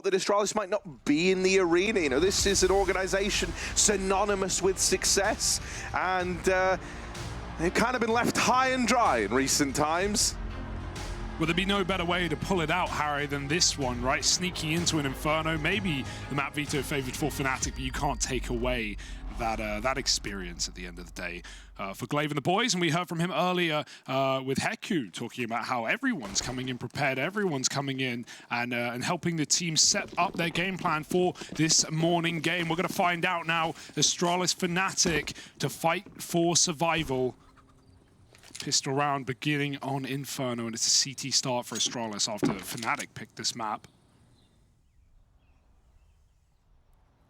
that Astralis might not be in the arena. You know, this is an organization synonymous with success, and they've kind of been left high and dry in recent times. Well, there'd be no better way to pull it out, Harry, than this one, right? Sneaking into an Inferno. Maybe the map veto favored for fnatic, but you can't take away that experience at the end of the day for Glaive and the boys. And we heard from him earlier with Heku talking about how everyone's coming in prepared, everyone's coming in and helping the team set up their game plan for this morning game. We're going to find out now. Astralis fnatic to fight for survival. Pistol round beginning on Inferno, and it's a CT start for Astralis after fnatic picked this map.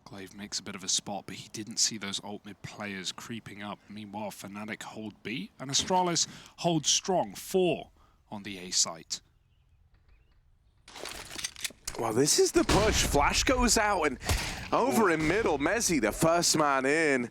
Glaive makes a bit of a spot, but he didn't see those ult mid players creeping up. Meanwhile, fnatic hold B, and Astralis hold strong, 4 on the A site. Well, this is the push. Flash goes out, and over in middle, Mezzi, the first man in,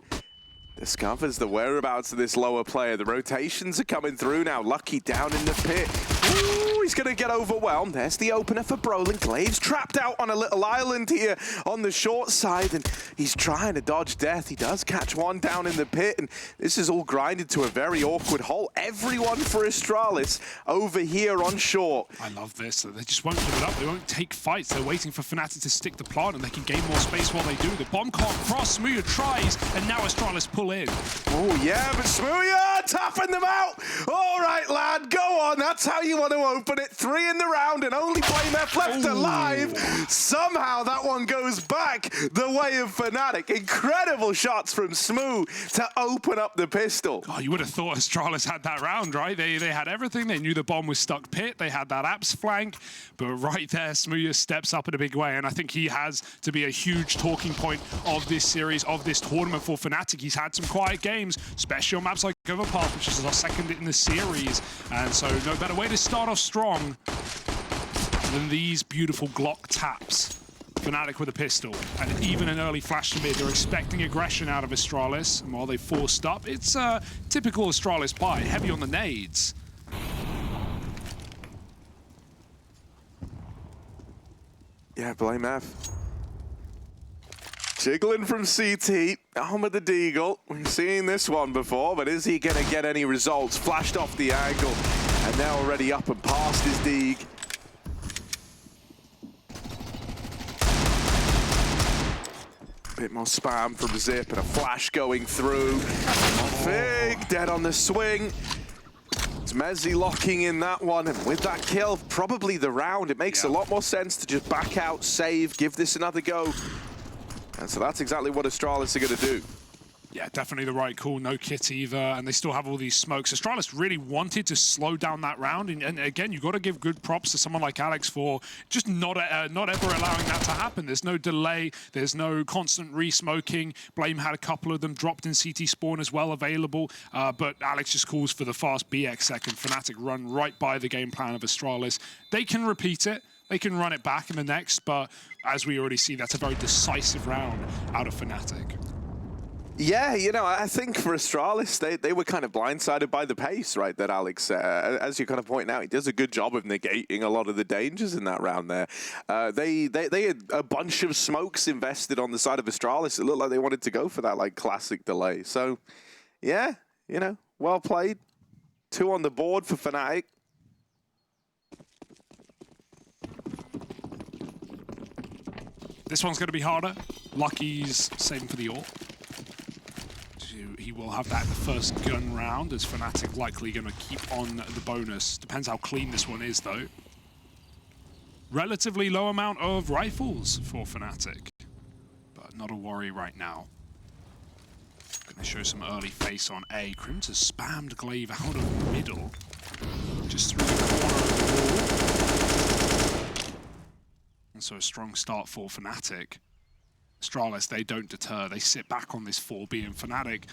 discovers the whereabouts of this lower player. The rotations are coming through now. Lucky down in the pit. Ooh, he's going to get overwhelmed. There's the opener for Brolin. Glaive's trapped out on a little island here on the short side, and he's trying to dodge death. He does catch one down in the pit, and this is all grinded to a very awkward hole. Everyone for Astralis over here on short. I love this. They just won't give it up. They won't take fights. They're waiting for fnatic to stick the plant, and they can gain more space while they do. The bomb can't cross. Smooya tries, and now Astralis pull in. Oh, yeah, but Smooya tapping them out. All right, lad, go on. That's how you want to open it. 3 in the round, and only blameF left alive. Somehow that one goes back the way of fnatic. Incredible shots from Smoo to open up the pistol. Oh, you would have thought Astralis had that round, right? They had everything. They knew the bomb was stuck pit. They had that apps flank. But right there, Smooya steps up in a big way, and I think he has to be a huge talking point of this series, of this tournament for fnatic. He's had some quiet games, especially on maps like Overpass, which is our second in the series. And so no better way to start off strong than these beautiful Glock taps. fnatic with a pistol, and even an early flash to mid. They're expecting aggression out of Astralis, and while they forced up, it's typical Astralis buy, heavy on the nades. Yeah, blameF. Jiggling from CT, on with the Deagle. We've seen this one before, but is he going to get any results? Flashed off the angle, and now already up and past his Deag. Bit more spam from Zip, and a flash going through. Fig, dead on the swing. It's Mezzi locking in that one, and with that kill, probably the round. It makes a lot more sense to just back out, save, give this another go. And so that's exactly what Astralis are going to do. Yeah, definitely the right call. No kit either, and they still have all these smokes. Astralis really wanted to slow down that round, and again, you've got to give good props to someone like Alex for just not ever allowing that to happen. There's no delay, there's no constant re-smoking. Blame had a couple of them dropped in CT spawn as well available, but Alex just calls for the fast BX second. fnatic run right by the game plan of Astralis. They can repeat it. They can run it back in the next, but as we already see, that's a very decisive round out of fnatic. Yeah, you know, I think for Astralis, they were kind of blindsided by the pace, right, that Alex, as you kind of point out, he does a good job of negating a lot of the dangers in that round there. They had a bunch of smokes invested on the side of Astralis. It looked like they wanted to go for that, like, classic delay. So, yeah, you know, well played. 2 on the board for fnatic. This one's going to be harder. Lucky's saving for the AWP. He will have that in the first gun round, as fnatic likely going to keep on the bonus. Depends how clean this one is, though. Relatively low amount of rifles for fnatic, but not a worry right now. Going to show some early face on A. KRIMZ has spammed Glaive out of the middle, just through the corner of the wall. And so a strong start for fnatic. Astralis, they don't deter. They sit back on this 4B, and fnatic,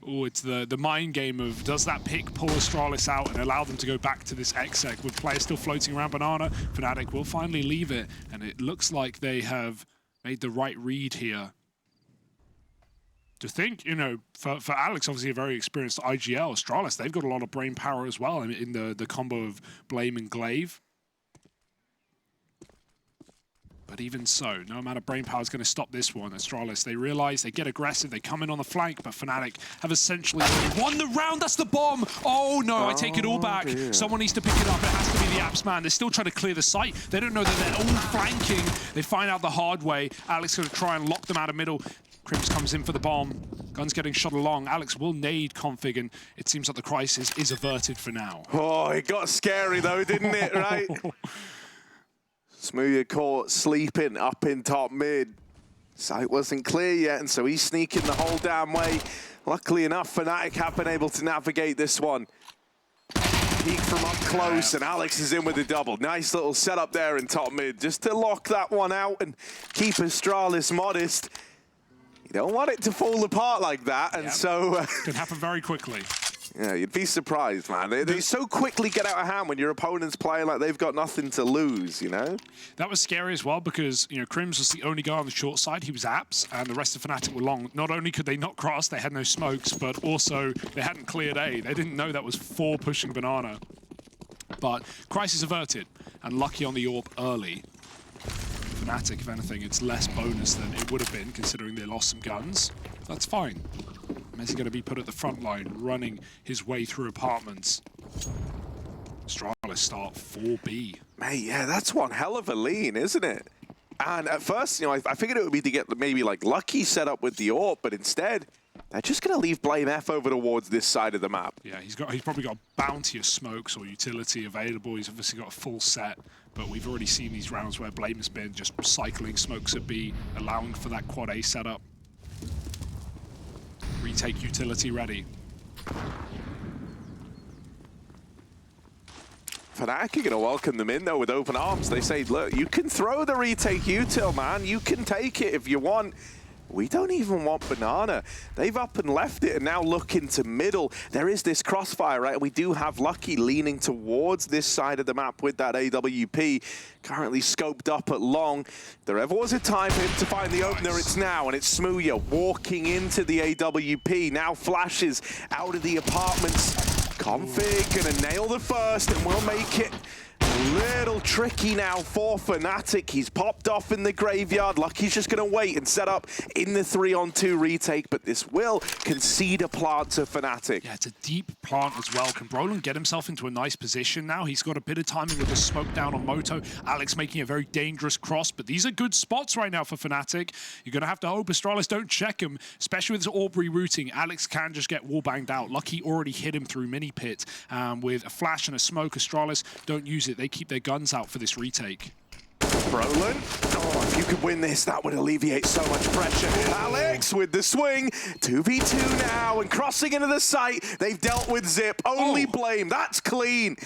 oh, it's the mind game of does that pick pull Astralis out and allow them to go back to this exec with players still floating around banana. fnatic will finally leave it, and it looks like they have made the right read here. To think, you know, for Alex, obviously a very experienced IGL, Astralis, they've got a lot of brain power as well in the combo of Blame and Glaive. But even so, no amount of brainpower is going to stop this one. Astralis, they realize, they get aggressive, they come in on the flank, but fnatic have essentially won the round. That's the bomb. Oh no, I take it all back. Dear. Someone needs to pick it up. It has to be the Apps man. They're still trying to clear the site. They don't know that they're all flanking. They find out the hard way. Alex going to try and lock them out of middle. KRIMZ comes in for the bomb. Gun's getting shot along. Alex will nade config, and it seems like the crisis is averted for now. Oh, it got scary though, didn't it, right? Smooya caught sleeping up in top mid. Sight wasn't clear yet, and so he's sneaking the whole damn way. Luckily enough, fnatic have been able to navigate this one. Peek from up close, and Alex is in with a double. Nice little setup there in top mid, just to lock that one out and keep Astralis modest. You don't want it to fall apart like that, and so... Could happen very quickly. Yeah, you'd be surprised, man. They so quickly get out of hand when your opponent's playing like they've got nothing to lose, you know? That was scary as well because, you know, KRIMZ was the only guy on the short side. He was Apps, and the rest of fnatic were long. Not only could they not cross, they had no smokes, but also they hadn't cleared A. They didn't know that was 4 pushing banana. But crisis averted, and lucky on the AWP early. fnatic, if anything, it's less bonus than it would have been considering they lost some guns. That's fine. Messi going to be put at the front line, running his way through apartments. Astralis start 4B. Mate, yeah, that's one hell of a lean, isn't it? And at first, you know, I figured it would be to get maybe like lucky set up with the AWP, but instead, they're just going to leave blameF over towards this side of the map. Yeah, he's probably got a bounty of smokes or utility available. He's obviously got a full set, but we've already seen these rounds where blame has been just cycling smokes at B, allowing for that quad A setup. Retake utility ready. fnatic are going to welcome them in, though, with open arms. They say, look, you can throw the retake util, man. You can take it if you want. We don't even want banana. They've up and left it and now look into middle. There is this crossfire, right? We do have Lucky leaning towards this side of the map with that AWP. Currently scoped up at long. If there ever was a time for him to find the opener, it's now. And it's Smooya walking into the AWP. Now flashes out of the apartments. Config gonna nail the first and we'll make it a little tricky now for fnatic. He's popped off in the graveyard. Lucky's just going to wait and set up in the 3-on-2 retake, but this will concede a plant to fnatic. Yeah, it's a deep plant as well. Can Brolin get himself into a nice position now? He's got a bit of timing with the smoke down on Moto. Alex making a very dangerous cross, but these are good spots right now for fnatic. You're going to have to hope Astralis don't check him, especially with his Aubrey routing. Alex can just get wall banged out. Lucky already hit him through mini pit with a flash and a smoke. Astralis don't use it. They keep their guns out for this retake. Brolin, oh, if you could win this, that would alleviate so much pressure. Alex with the swing, 2v2 now, and crossing into the site. They've dealt with Zip, only blame, that's clean.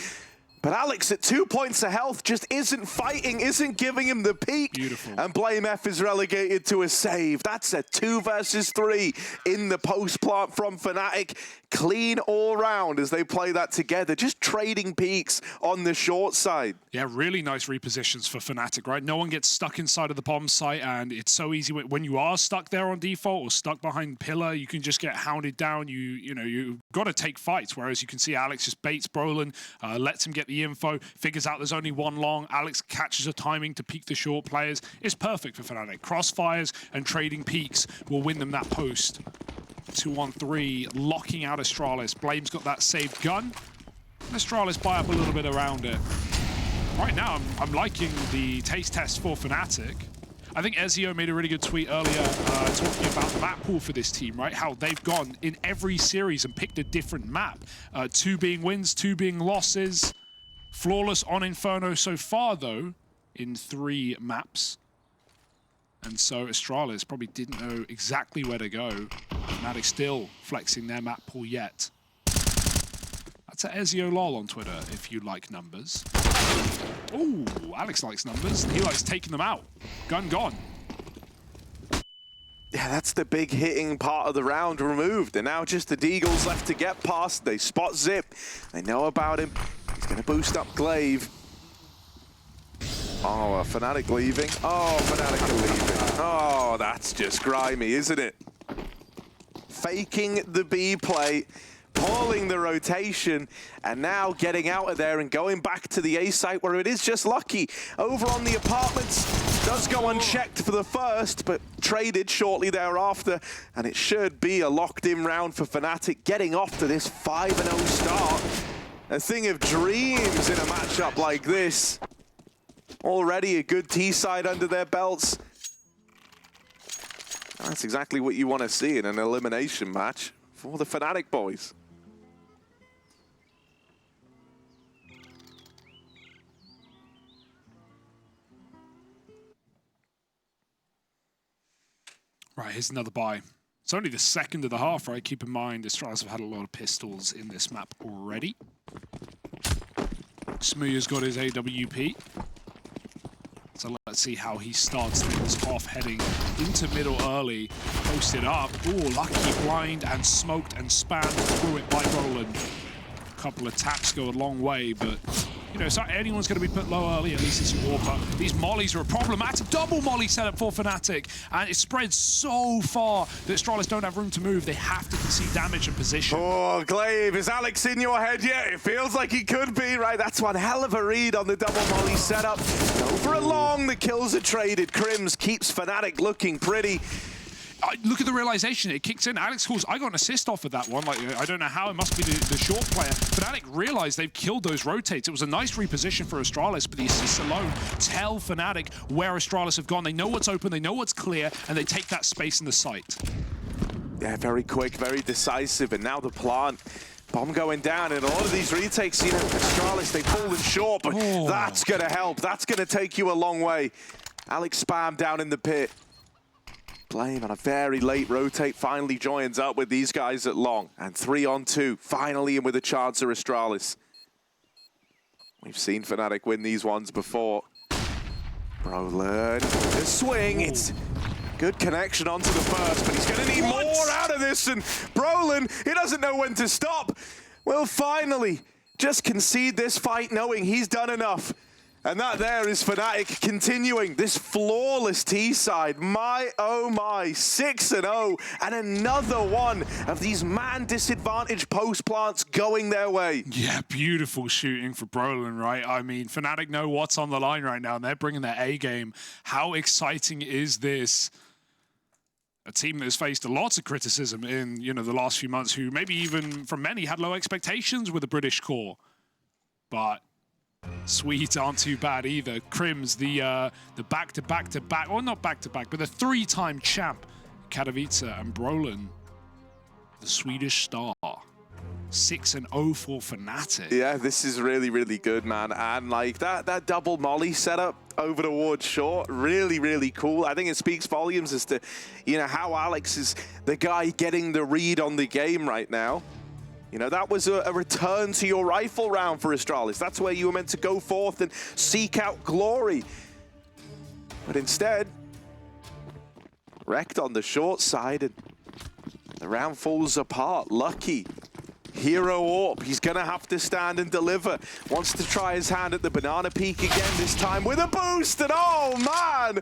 But Alex at 2 points of health just isn't fighting, isn't giving him the peak. Beautiful. And blameF is relegated to a save. That's a 2 versus 3 in the post plant from fnatic. Clean all round as they play that together, just trading peaks on the short side. Yeah, really nice repositions for fnatic, right? No one gets stuck inside of the bomb site, and it's so easy when you are stuck there on default or stuck behind pillar, you can just get hounded down. You've got to take fights, whereas you can see Alex just baits Brolin, lets him get the info, figures out there's only one long. Alex catches a timing to peek the short players. It's perfect for fnatic. Crossfires and trading peaks will win them that post. 2-on-3, locking out Astralis. Blame's got that saved gun. Astralis buy up a little bit around it. Right now, I'm liking the taste test for fnatic. I think Ezio made a really good tweet earlier talking about the map pool for this team, right? How they've gone in every series and picked a different map. 2 being wins, 2 being losses. Flawless on Inferno so far, though, in 3 maps. And so Astralis probably didn't know exactly where to go. fnatic still flexing their map pool yet. That's at Ezio Lol on Twitter, if you like numbers. Ooh, Alex likes numbers. He likes taking them out. Gun gone. Yeah, that's the big hitting part of the round removed. And now just the Deagles left to get past. They spot Zip. They know about him. He's going to boost up Glaive. Oh, fnatic leaving. Oh, fnatic are leaving. Oh, that's just grimy, isn't it? Faking the B play, pulling the rotation, and now getting out of there and going back to the A site where it is just Lucky. Over on the apartments, Does go unchecked for the first, but traded shortly thereafter. And it should be a locked-in round for fnatic, getting off to this 5-0 start. A thing of dreams in a matchup like this. Already a good T-side under their belts. That's exactly what you want to see in an elimination match for the fnatic boys. Right, here's another buy. It's only the second of the half, right? Keep in mind, Astralis have had a lot of pistols in this map already. Smooya's got his AWP. So let's see how he starts things off, heading into middle early, posted up. Ooh, lucky blind and smoked and spammed through it by Roland. A couple of taps go a long way, but you know, it's not anyone's going to be put low early, at least it's Warper. These mollies are a problematic double molly setup for fnatic, and it spreads so far that Astralis don't have room to move. They have to concede damage and position. Oh, Glaive, is Alex in your head yet? It feels like he could be, right? That's one hell of a read on the double molly setup. Over and long, the kills are traded. KRIMZ keeps fnatic looking pretty. Look at the realization, it kicks in. Alex calls, I got an assist off of that one. Like, I don't know how, it must be the short player. fnatic realized they've killed those rotates. It was a nice reposition for Astralis, but the assists alone tell fnatic where Astralis have gone. They know what's open, they know what's clear, and they take that space in the site. Yeah, very quick, very decisive, and now the plant. Bomb going down, and a lot of these retakes, you know, Astralis, they've fallen short, but that's going to help. That's going to take you a long way. Alex spam down in the pit. Blame on a very late rotate, finally joins up with these guys at long. And 3-on-2, finally in with a chance of Astralis. We've seen fnatic win these ones before. Brolin, the swing, it's good connection onto the first, but he's going to need more out of this, and Brolin, he doesn't know when to stop. Will finally just concede this fight knowing he's done enough. And that there is fnatic continuing this flawless T-side. My, oh my, 6-0, and another one of these man-disadvantaged post plants going their way. Yeah, beautiful shooting for Brolin, right? I mean, fnatic know what's on the line right now, and they're bringing their A-game. How exciting is this? A team that has faced lots of criticism in, you know, the last few months, who maybe even from many had low expectations with the British core. But Swedes aren't too bad either. KRIMZ, the back-to-back-to-back, or not back-to-back, but the three-time champ, Katowice, and Brolin, the Swedish star. 6-0 for fnatic. Yeah, this is really, really good, man. And like that double molly setup over towards short, really, really cool. I think it speaks volumes as to, you know, how Alex is the guy getting the read on the game right now. You know, that was a return to your rifle round for Astralis. That's where you were meant to go forth and seek out glory. But instead, wrecked on the short side, and the round falls apart. Lucky. Hero AWP, he's gonna have to stand and deliver. Wants to try his hand at the banana peak again, this time with a boost, and oh man!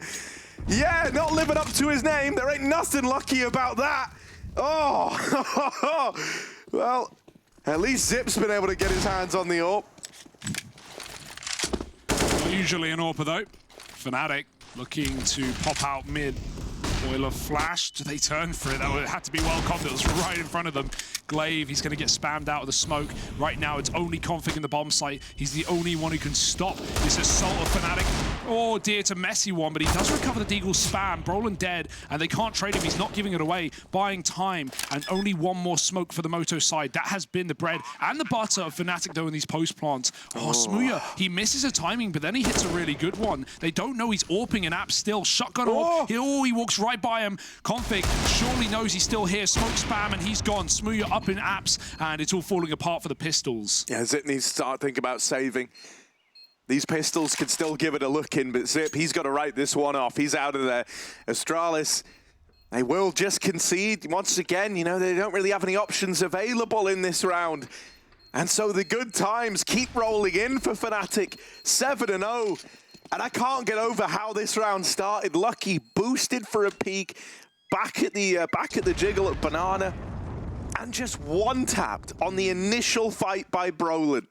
Yeah, not living up to his name. There ain't nothing lucky about that. Oh, well, at least Zip's been able to get his hands on the AWP. Not usually an AWP though. fnatic looking to pop out mid. Boiler flash, do they turn for it? That had to be well confident. It was right in front of them. Glaive, he's going to get spammed out of the smoke. Right now, it's only Config in the bomb site. He's the only one who can stop this assault of fnatic. Oh dear, it's a messy one, but he does recover the Deagle spam. Brolin dead, and they can't trade him. He's not giving it away, buying time, and only one more smoke for the Moto side. That has been the bread and the butter of fnatic, though, in these post plants. Oh, Smooya, he misses a timing, but then he hits a really good one. They don't know he's AWPing an app still. Shotgun AWP. He walks right by him. Config surely knows he's still here. Smoke spam, and he's gone. Smooya up in apps, and it's all falling apart for the pistols. Yeah, Zip needs to start thinking about saving. These pistols could still give it a look in, but Zip, he's got to write this one off. He's out of there. Astralis, they will just concede. Once again, you know, they don't really have any options available in this round. And so the good times keep rolling in for fnatic. 7-0. And I can't get over how this round started. Lucky boosted for a peak, back at the jiggle at banana, and just one-tapped on the initial fight by Brolin.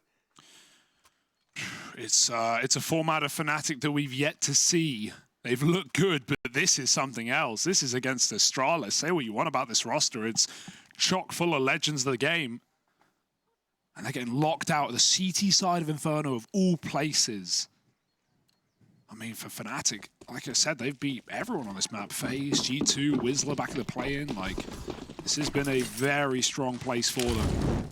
It's a format of fnatic that we've yet to see. They've looked good, but this is something else. This is against Astralis. Say what you want about this roster. It's chock full of legends of the game. And they're getting locked out of the CT side of Inferno of all places. I mean, for fnatic, like I said, they've beat everyone on this map. FaZe, G2, Whistler back in the play-in. Like, this has been a very strong place for them.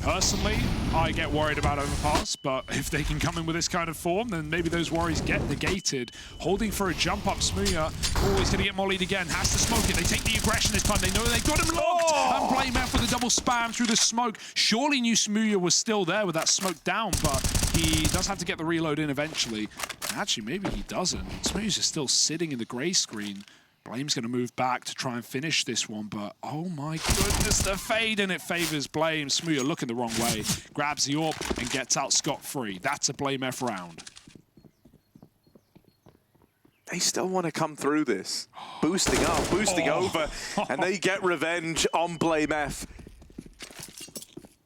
Personally, I get worried about Overpass, but if they can come in with this kind of form, then maybe those worries get negated. Holding for a jump up, Smooya. Oh, he's going to get mollied again. Has to smoke it. They take the aggression this time. They know they've got him locked. And blameF with a double spam through the smoke. Surely knew Smooya was still there with that smoke down, but he does have to get the reload in eventually. Actually, maybe he doesn't. Smooya's just still sitting in the grey screen. Blame's going to move back to try and finish this one, but oh my goodness, the fade, and it favors Blame. Smooya looking the wrong way, grabs the AWP and gets out scot-free. That's a blameF round. They still want to come through this. Boosting up, boosting over, and they get revenge on blameF.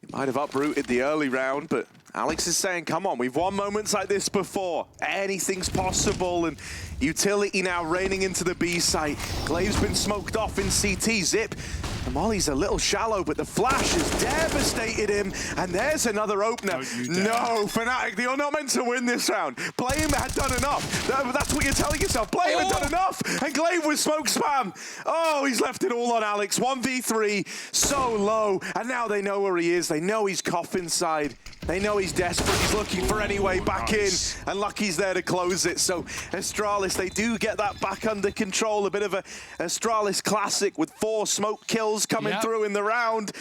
He might have uprooted the early round, but Alex is saying, come on, we've won moments like this before. Anything's possible, and utility now raining into the B site. Glaive's been smoked off in CT. Zip, the molly's a little shallow, but the flash has devastated him, and there's another opener. No, fnatic, you're not meant to win this round. Blame had done enough. That's what you're telling yourself. Blame had done enough, and Glaive with smoke spam. Oh, he's left it all on Alex. 1v3, so low, and now they know where he is. They know he's coffin side. They know he's desperate. He's looking for any way back in, and Lucky's there to close it. So Astralis, they do get that back under control. A bit of a Astralis classic with 4 smoke kills coming through in the round.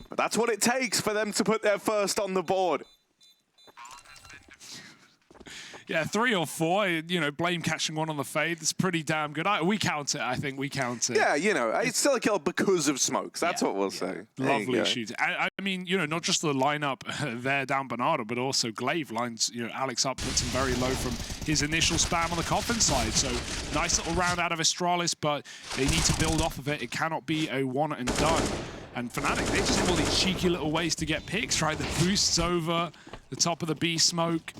But that's what it takes for them to put their first on the board. Yeah, 3 or 4, you know, Blame catching one on the fade. It's pretty damn good. We count it, I think. We count it. Yeah, you know, it's still a kill because of smokes. That's what we'll say. Lovely shoot. I mean, you know, not just the lineup there down Bernardo, but also Glaive lines, you know, Alex up, puts him very low from his initial spam on the coffin side. So nice little round out of Astralis, but they need to build off of it. It cannot be a one and done. And fnatic, they just have all these cheeky little ways to get picks, right? The boosts over the top of the B smoke.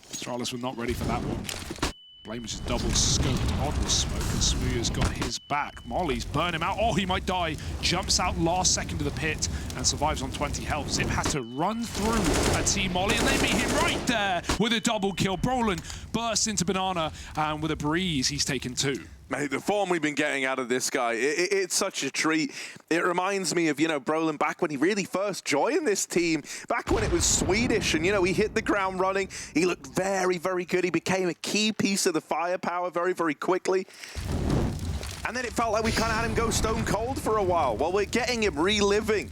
Astralis were not ready for that one. Blame is just double scoped on the smoke, and Smooya's got his back. Molly's burn him out. Oh, he might die. Jumps out last second to the pit and survives on 20 health. Zip had to run through a Team Molly, and they meet him right there with a double kill. Brolin bursts into Banana, and with a breeze, he's taken 2. Mate, the form we've been getting out of this guy, it's such a treat. It reminds me of, you know, Brolin back when he really first joined this team, back when it was Swedish, and, you know, he hit the ground running. He looked very, very good. He became a key piece of the firepower very, very quickly. And then it felt like we kind of had him go stone cold for a while. Well, we're getting him reliving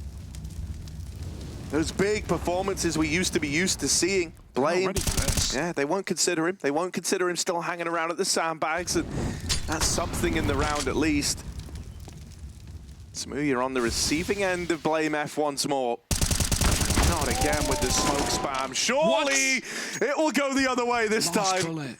those big performances we used to seeing. Blame, yeah, they won't consider him. They won't consider him still hanging around at the sandbags, and that's something in the round at least. Smooya on the receiving end of blameF once more. Not again with the smoke spam. Surely it will go the other way this time.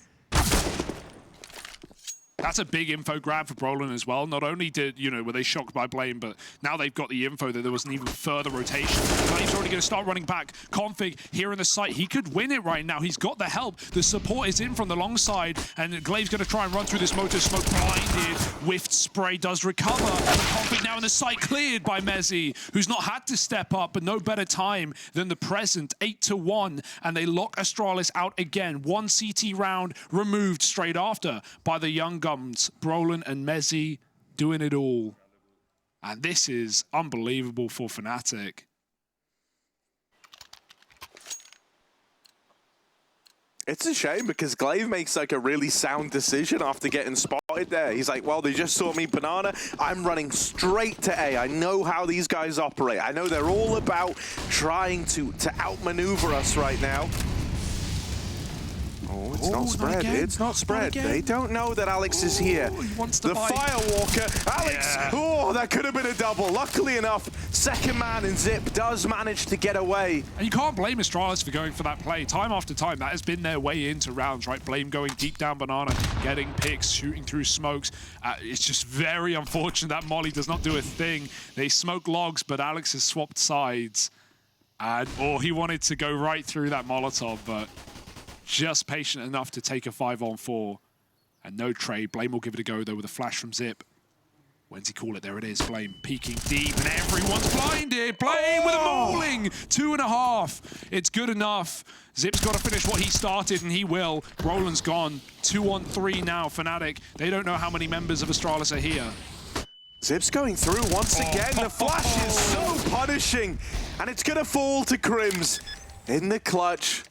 That's a big info grab for Brolin as well. Not only did, you know, were they shocked by Blame, but now they've got the info that there was an even further rotation. Blame's already going to start running back. Config here in the site. He could win it right now. He's got the help. The support is in from the long side, and Glaive's going to try and run through this motor. Smoke blinded. Whiffed spray does recover. And Config now in the site cleared by Mezzi, who's not had to step up, but no better time than the present. 8-1, and they lock Astralis out again. 1 CT round removed straight after by the young guy. Brolin and Mezzi doing it all. And this is unbelievable for fnatic. It's a shame because Glaive makes like a really sound decision after getting spotted there. He's like, well, they just saw me Banana. I'm running straight to A. I know how these guys operate. I know they're all about trying to outmaneuver us right now. Oh, it's not spread. It's not spread. They don't know that Alex is here. The Firewalker. Alex. Oh, that could have been a double. Luckily enough, second man and Zip does manage to get away. And you can't blame Astralis for going for that play. Time after time, that has been their way into rounds, right? Blame going deep down Banana, getting picks, shooting through smokes. It's just very unfortunate that Molly does not do a thing. They smoke logs, but Alex has swapped sides. And, he wanted to go right through that Molotov, but just patient enough to take a 5-on-4. And no trade. Blame will give it a go, though, with a flash from Zip. When's he call it? There it is. Blame peeking deep, and everyone's blinded. Blame with a mauling. 2.5. It's good enough. Zip's got to finish what he started, and he will. Roland's gone. 2-on-3 now, fnatic. They don't know how many members of Astralis are here. Zip's going through once again. The flash is so punishing, and it's going to fall to KRIMZ in the clutch.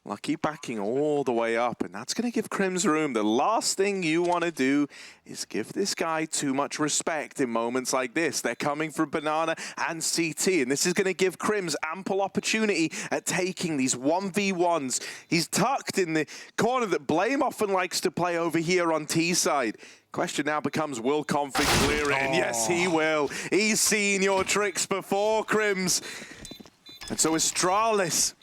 Lucky backing all the way up, and that's going to give KRIMZ room. The last thing you want to do is give this guy too much respect in moments like this. They're coming from Banana and CT, and this is going to give KRIMZ ample opportunity at taking these 1v1s. He's tucked in the corner that Blame often likes to play over here on T side. Question now becomes, will Config clear it? And yes, he will. He's seen your tricks before, KRIMZ. And so Astralis,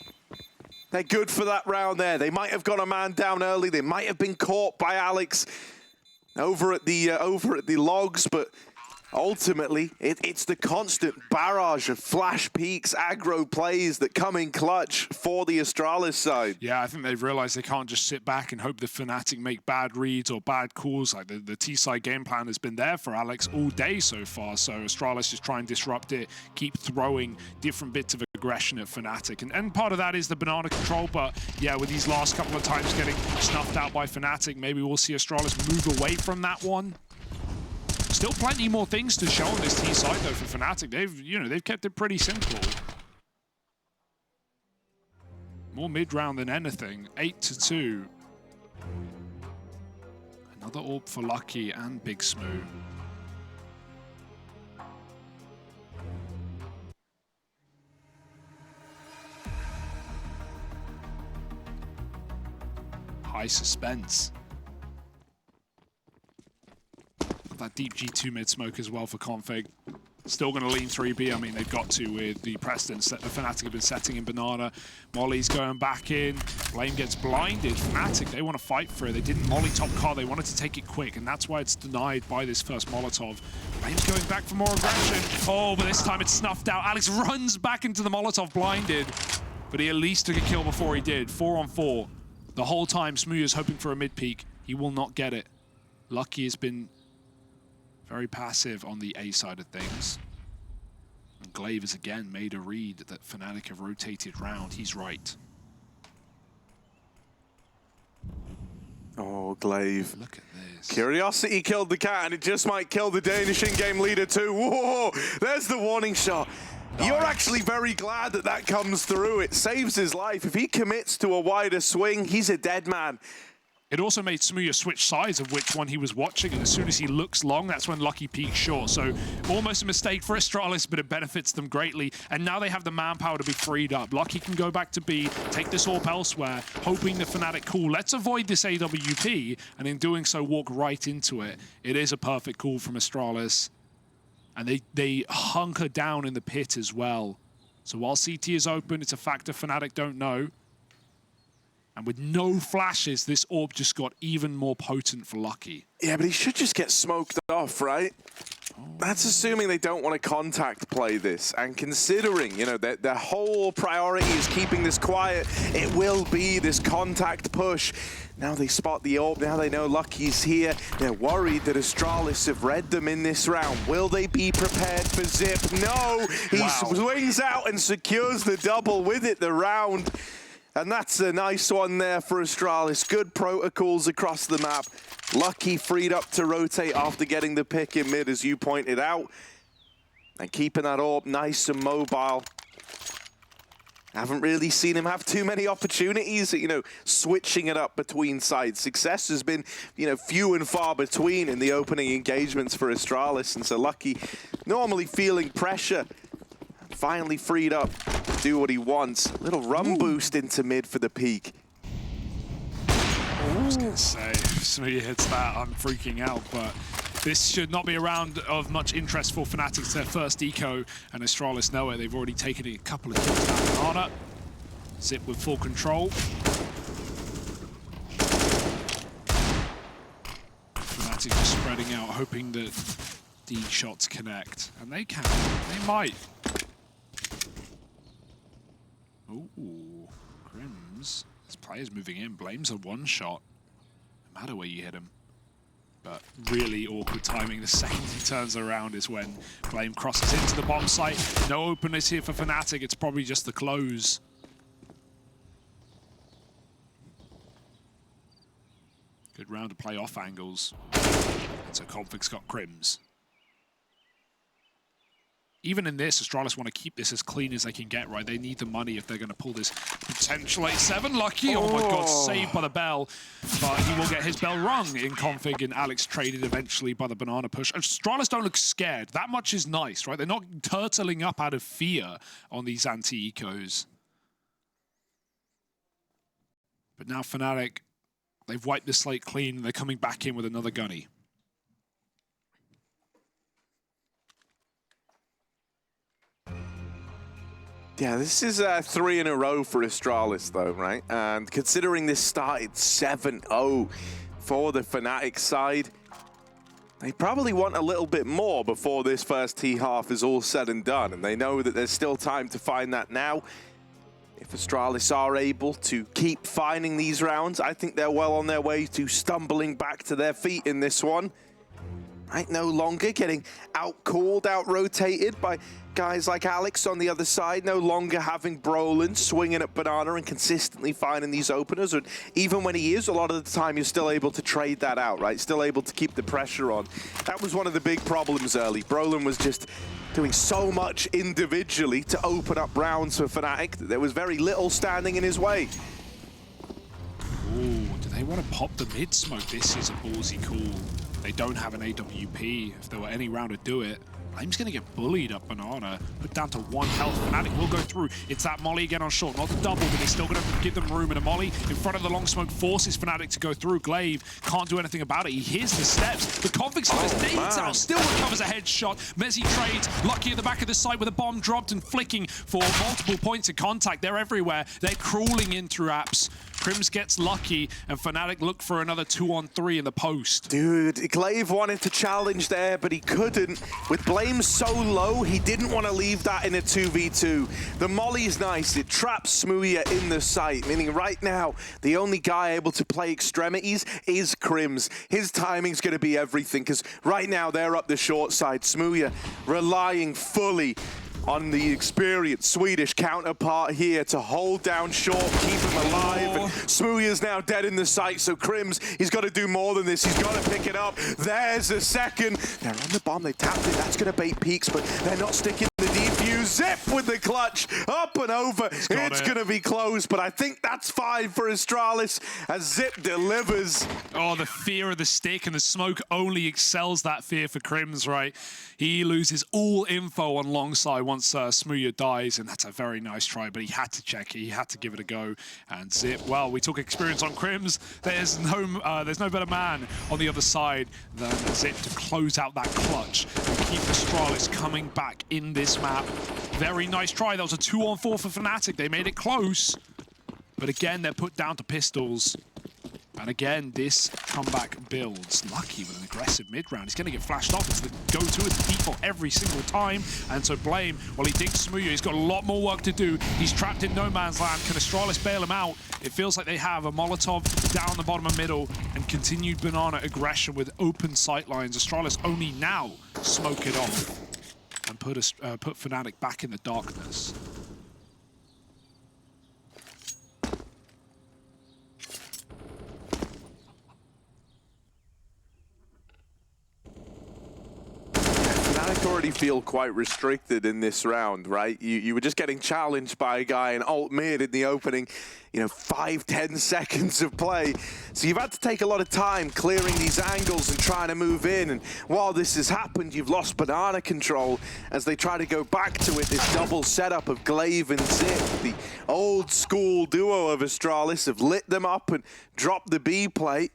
they're good for that round there. They might have got a man down early. They might have been caught by Alex over at the logs, but ultimately, it's the constant barrage of flash peaks, aggro plays that come in clutch for the Astralis side. Yeah, I think they've realized they can't just sit back and hope the fnatic make bad reads or bad calls. Like the T-side game plan has been there for Alex all day so far, so Astralis just try and disrupt it, keep throwing different bits of aggression at fnatic. And part of that is the banana control, but yeah, with these last couple of times getting snuffed out by fnatic, maybe we'll see Astralis move away from that one. Still plenty more things to show on this T side though for fnatic. They've kept it pretty simple. More mid-round than anything. 8-2. Another AWP for Lucky and Big Smoo. High suspense. That deep G2 mid smoke as well for Config. Still going to lean 3B. I mean, they've got to with the precedence that the fnatic have been setting in Banana. Molly's going back in. Blame gets blinded. fnatic, they want to fight for it. They didn't Molly top car. They wanted to take it quick, and that's why it's denied by this first Molotov. Blame's going back for more aggression. Oh, but this time it's snuffed out. Alex runs back into the Molotov blinded, but he at least took a kill before he did. 4-on-4. The whole time, Smoo is hoping for a mid-peak. He will not get it. Lucky has been very passive on the A side of things. And Glaive has again made a read that fnatic have rotated round. He's right. Oh, Glaive. Look at this. Curiosity killed the cat, and it just might kill the Danish in-game leader too. Whoa, there's the warning shot. Nice. You're actually very glad that that comes through. It saves his life. If he commits to a wider swing, he's a dead man. It also made Smoo switch sides of which one he was watching, and as soon as he looks long, that's when Lucky peaks short. So almost a mistake for Astralis, but it benefits them greatly. And now they have the manpower to be freed up. Lucky can go back to B, take this AWP elsewhere, hoping the fnatic call. Let's avoid this AWP, and in doing so, walk right into it. It is a perfect call from Astralis. And they hunker down in the pit as well. So while CT is open, it's a factor fnatic don't know. And with no flashes, this AWP just got even more potent for Lucky. Yeah, but he should just get smoked off, right? That's assuming they don't want to contact play this. And considering, their whole priority is keeping this quiet, it will be this contact push. Now they spot the AWP, now they know Lucky's here. They're worried that Astralis have read them in this round. Will they be prepared for Zip? No! He swings out and secures the double with it, the round. And that's a nice one there for Astralis. Good protocols across the map. Lucky freed up to rotate after getting the pick in mid, as you pointed out. And keeping that AWP nice and mobile. Haven't really seen him have too many opportunities, switching it up between sides. Success has been, few and far between in the opening engagements for Astralis. And so Lucky, normally feeling pressure, finally freed up to do what he wants. Little run boost into mid for the peak. I was going to say, if Smoo hits that, I'm freaking out, but this should not be a round of much interest for fnatic. It's their first eco, and Astralis know it. They've already taken a couple of kills down Banana. Zip with full control. Fnatic just spreading out, hoping that D shots connect. And they can. They might. Ooh, KRIMZ This player's moving in. blame's a one-shot. No matter where you hit him. But really awkward timing. The second he turns around is when blame crosses into the bomb site. No openness here for fnatic. It's probably just the close. Good round to play off angles. And so Config's got KRIMZ. Even in this, Astralis want to keep this as clean as they can get, right? They need the money if they're going to pull this potential 8-7. Lucky, oh my god, saved by the bell. But he will get his bell rung in Config, and Alex traded eventually by the banana push. Astralis don't look scared. That much is nice, right? They're not turtling up out of fear on these anti-ecos. But now fnatic, they've wiped the slate clean, and they're coming back in with another gunny. Yeah, this is 3 in a row for Astralis, though, right? And considering this started 7-0 for the fnatic side, they probably want a little bit more before this first T-half is all said and done. And they know that there's still time to find that now. If Astralis are able to keep finding these rounds, I think they're well on their way to stumbling back to their feet in this one. Right, no longer getting out-called, out-rotated by guys like Alex on the other side. No longer having Brolin swinging at Banana and consistently finding these openers. And even when he is, a lot of the time you're still able to trade that out, right? Still able to keep the pressure on. That was one of the big problems early. Brolin was just doing so much individually to open up rounds for fnatic that there was very little standing in his way. Ooh, do they want to pop the mid smoke? This is a ballsy call. They don't have an AWP. If there were any round to do it, blame's going to get bullied up banana. Put down to 1 health. fnatic will go through. It's that molly again on short. Not the double, but they're still going to give them room. And a molly in front of the long smoke forces fnatic to go through. glaive can't do anything about it. He hears the steps. The Config's got his nades out. Still recovers a headshot. Mezzi trades. Lucky at the back of the site with a bomb dropped and flicking for multiple points of contact. They're everywhere. They're crawling in through apps. KRIMZ gets lucky, and fnatic look for another 2-on-3 in the post. Dude, glaive wanted to challenge there, but he couldn't. With blame so low, he didn't want to leave that in a 2v2. The molly's nice. It traps Smooya in the site, meaning right now, the only guy able to play extremities is KRIMZ. His timing's going to be everything, because right now they're up the short side. Smooya relying fully on the experienced Swedish counterpart here to hold down short, keep him alive. And Smooya's now dead in the site, so KRIMZ, he's got to do more than this. He's got to pick it up. There's a second. They're on the bomb. They tapped it. That's going to bait peaks, but they're not sticking the defuse. Zip with the clutch. Up and over. It's going to be close, but I think that's 5 for Astralis as Zip delivers. Oh, the fear of the stick and the smoke only excels that fear for KRIMZ, right? He loses all info on long side once Smooya dies, and that's a very nice try, but he had to check it. He had to give it a go. And Zip, well, we took experience on KRIMZ. There's no better man on the other side than Zip to close out that clutch and keep Astralis coming back in this map. Very nice try. That was a 2-on-4 for fnatic. They made it close, but again, they're put down to pistols. And again, this comeback builds. Lucky with an aggressive mid-round. He's going to get flashed off. It's the go-to, it's the default every single time. And so blame, well, he digs Smooya. He's got a lot more work to do. He's trapped in no man's land. Can Astralis bail him out? It feels like they have a Molotov down the bottom of middle and continued banana aggression with open sight lines. Astralis only now smoke it off and put fnatic back in the darkness. Already feel quite restricted in this round, right? You were just getting challenged by a guy in alt mid in the opening, 5-10 seconds of play. So you've had to take a lot of time clearing these angles and trying to move in. And while this has happened, you've lost banana control as they try to go back to it. This double setup of glaive and Zip, the old school duo of Astralis, have lit them up and dropped the B plate.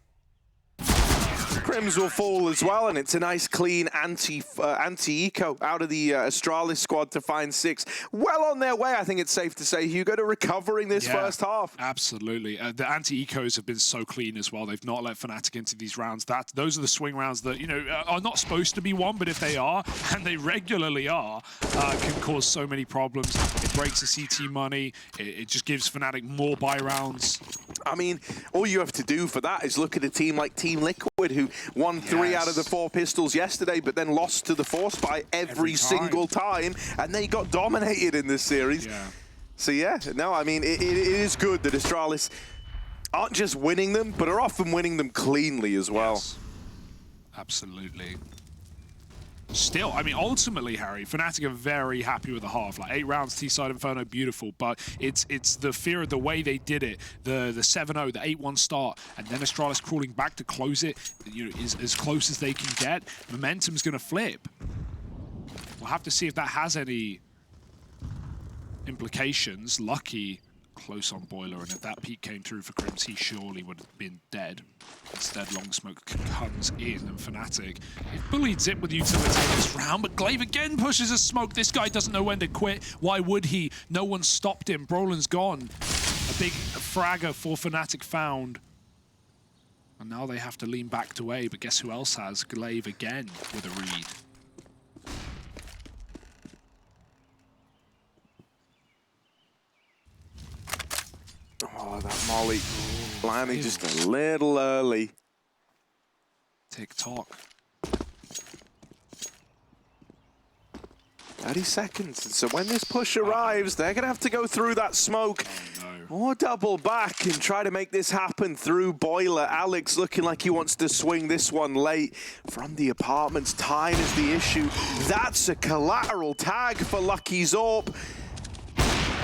KRIMZ will fall as well, and it's a nice clean anti-eco out of the Astralis squad to find 6. Well on their way, I think it's safe to say, Hugo, to recovering this first half. Absolutely. The anti-ecos have been so clean as well. They've not let fnatic into these rounds. Those are the swing rounds that, you know, are not supposed to be won, but if they are, and they regularly are, can cause so many problems. It breaks the CT money. It just gives fnatic more buy rounds. I mean, all you have to do for that is look at a team like Team Liquid, who won 3 out of the 4 pistols yesterday, but then lost to the Force fight every single time, and they got dominated in this series. Yeah. So yeah, no, I mean, it is good that Astralis aren't just winning them, but are often winning them cleanly as well. Yes. Absolutely. Still, I mean, ultimately, Harry, fnatic are very happy with the half. Like 8 rounds, T-side Inferno, beautiful. But it's the fear of the way they did it, the 7-0, the 8-1 start, and then Astralis crawling back to close it, you know, is as close as they can get. Momentum's going to flip. We'll have to see if that has any implications. Lucky close on Boiler, and if that peak came through for KRIMZ, he surely would have been dead. Instead, Long Smoke comes in, and fnatic, they've bullied Zip with utility this round, but glaive again pushes a smoke. This guy doesn't know when to quit. Why would he? No one stopped him. Brolin's gone. A big fragger for fnatic found. And now they have to lean back to A, but guess who else has? Glaive again with a read. Oh, that molly. Blimey, just a little early. Tick-tock. 30 seconds. And so when this push arrives, they're going to have to go through that smoke. Oh, no. Or double back and try to make this happen through Boiler. Alex looking like he wants to swing this one late from the apartments. Time is the issue. That's a collateral tag for Lucky Zorp.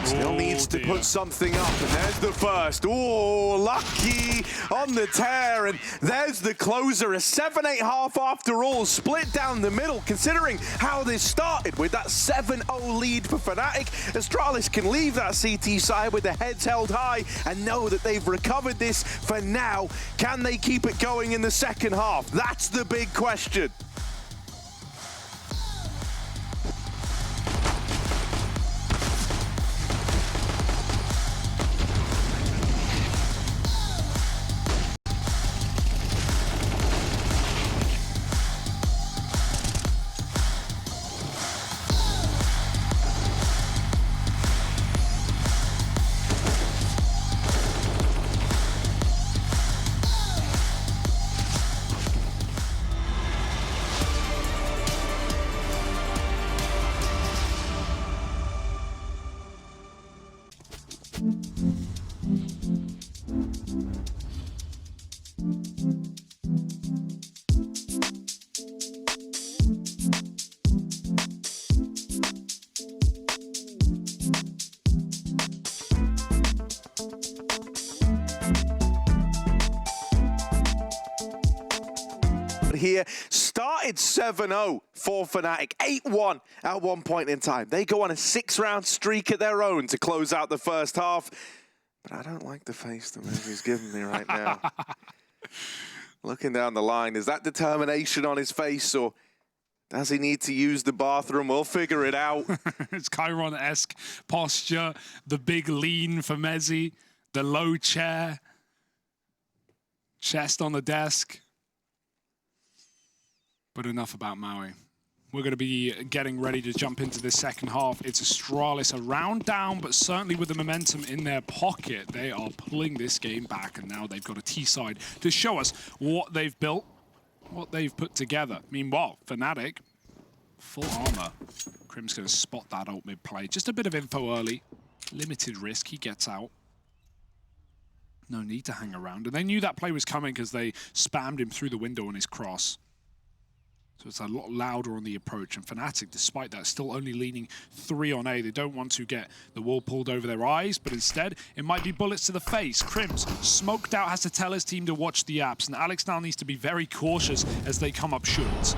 Still needs to put something up, and there's the first. Oh, Lucky on the tear, and there's the closer. A 7-8 half after all, split down the middle, considering how this started with that 7-0 lead for fnatic. Astralis can leave that CT side with their heads held high and know that they've recovered this for now. Can they keep it going in the second half? That's the big question. Here started 7-0 for fnatic, 8-1 at one point in time. They go on a 6-round streak of their own to close out the first half. But I don't like the face that Movi's giving me right now. Looking down the line, is that determination on his face, or does he need to use the bathroom? We'll figure it out. It's Chiron-esque posture, the big lean for Mezzi, the low chair, chest on the desk. But enough about Maui. We're going to be getting ready to jump into the second half. It's Astralis, a round down, but certainly with the momentum in their pocket. They are pulling this game back, and now they've got a T-side to show us what they've built, what they've put together. Meanwhile, fnatic, full armor. KRIMZ going to spot that ult mid-play. Just a bit of info early. Limited risk, he gets out. No need to hang around. And they knew that play was coming because they spammed him through the window on his cross. So it's a lot louder on the approach, and fnatic, despite that, still only leaning 3 on A. They don't want to get the wall pulled over their eyes, but instead, it might be bullets to the face. KRIMZ, smoked out, has to tell his team to watch the apps, and Alex now needs to be very cautious as they come up short.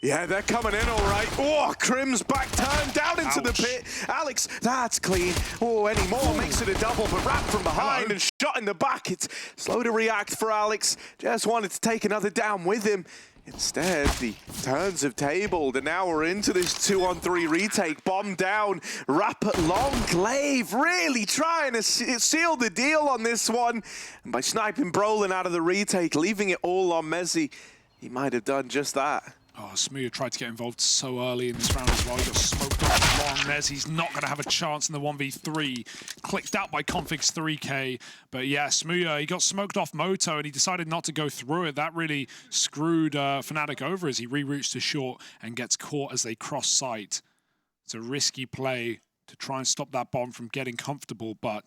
Yeah, they're coming in all right. Oh, KRIMZ back turned down into the Ouch. pit. Alex, that's clean. Oh, any more makes it a double, but wrapped from behind and shot in the back. It's slow to react for Alex. Just wanted to take another down with him. Instead, the turns have tabled, and now we're into this 2-on-3 retake. Bomb down, wrap it long. glaive really trying to seal the deal on this one. And by sniping Brolin out of the retake, leaving it all on Mezzy, he might have done just that. Oh, Smooya tried to get involved so early in this round as well. He got smoked off long. He's not going to have a chance in the 1v3. Clicked out by Config's 3K. But yeah, Smooya, he got smoked off Moto and he decided not to go through it. That really screwed fnatic over as he reroutes to short and gets caught as they cross site. It's a risky play to try and stop that bomb from getting comfortable, but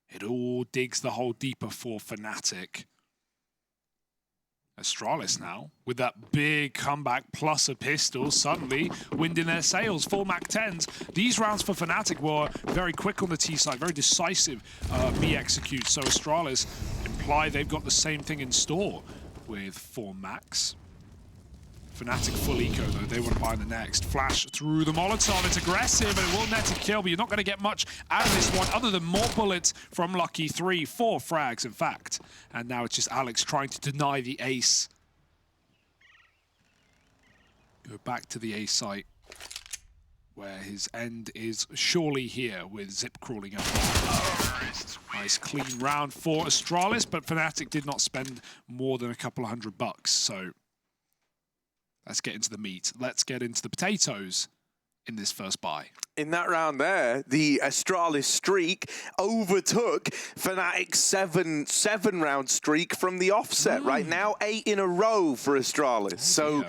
it all digs the hole deeper for fnatic. Astralis now, with that big comeback plus a pistol, suddenly wind in their sails, 4 MAC-10s. These rounds for fnatic were very quick on the T side, very decisive B execute. So Astralis imply they've got the same thing in store with 4 MACs. fnatic full eco though, they want to buy the next. Flash through the Molotov, it's aggressive and it will net a kill, but you're not going to get much out of this one other than more bullets from Lucky. 4 frags in fact. And now it's just Alex trying to deny the ace. Go back to the A site where his end is surely here with Zip crawling up. Nice clean round for Astralis, but fnatic did not spend more than a couple of $100, so let's get into the meat. Let's get into the potatoes in this first buy. In that round there, the Astralis streak overtook fnatic's seven-round streak from the offset. Right now, 8 in a row for Astralis. So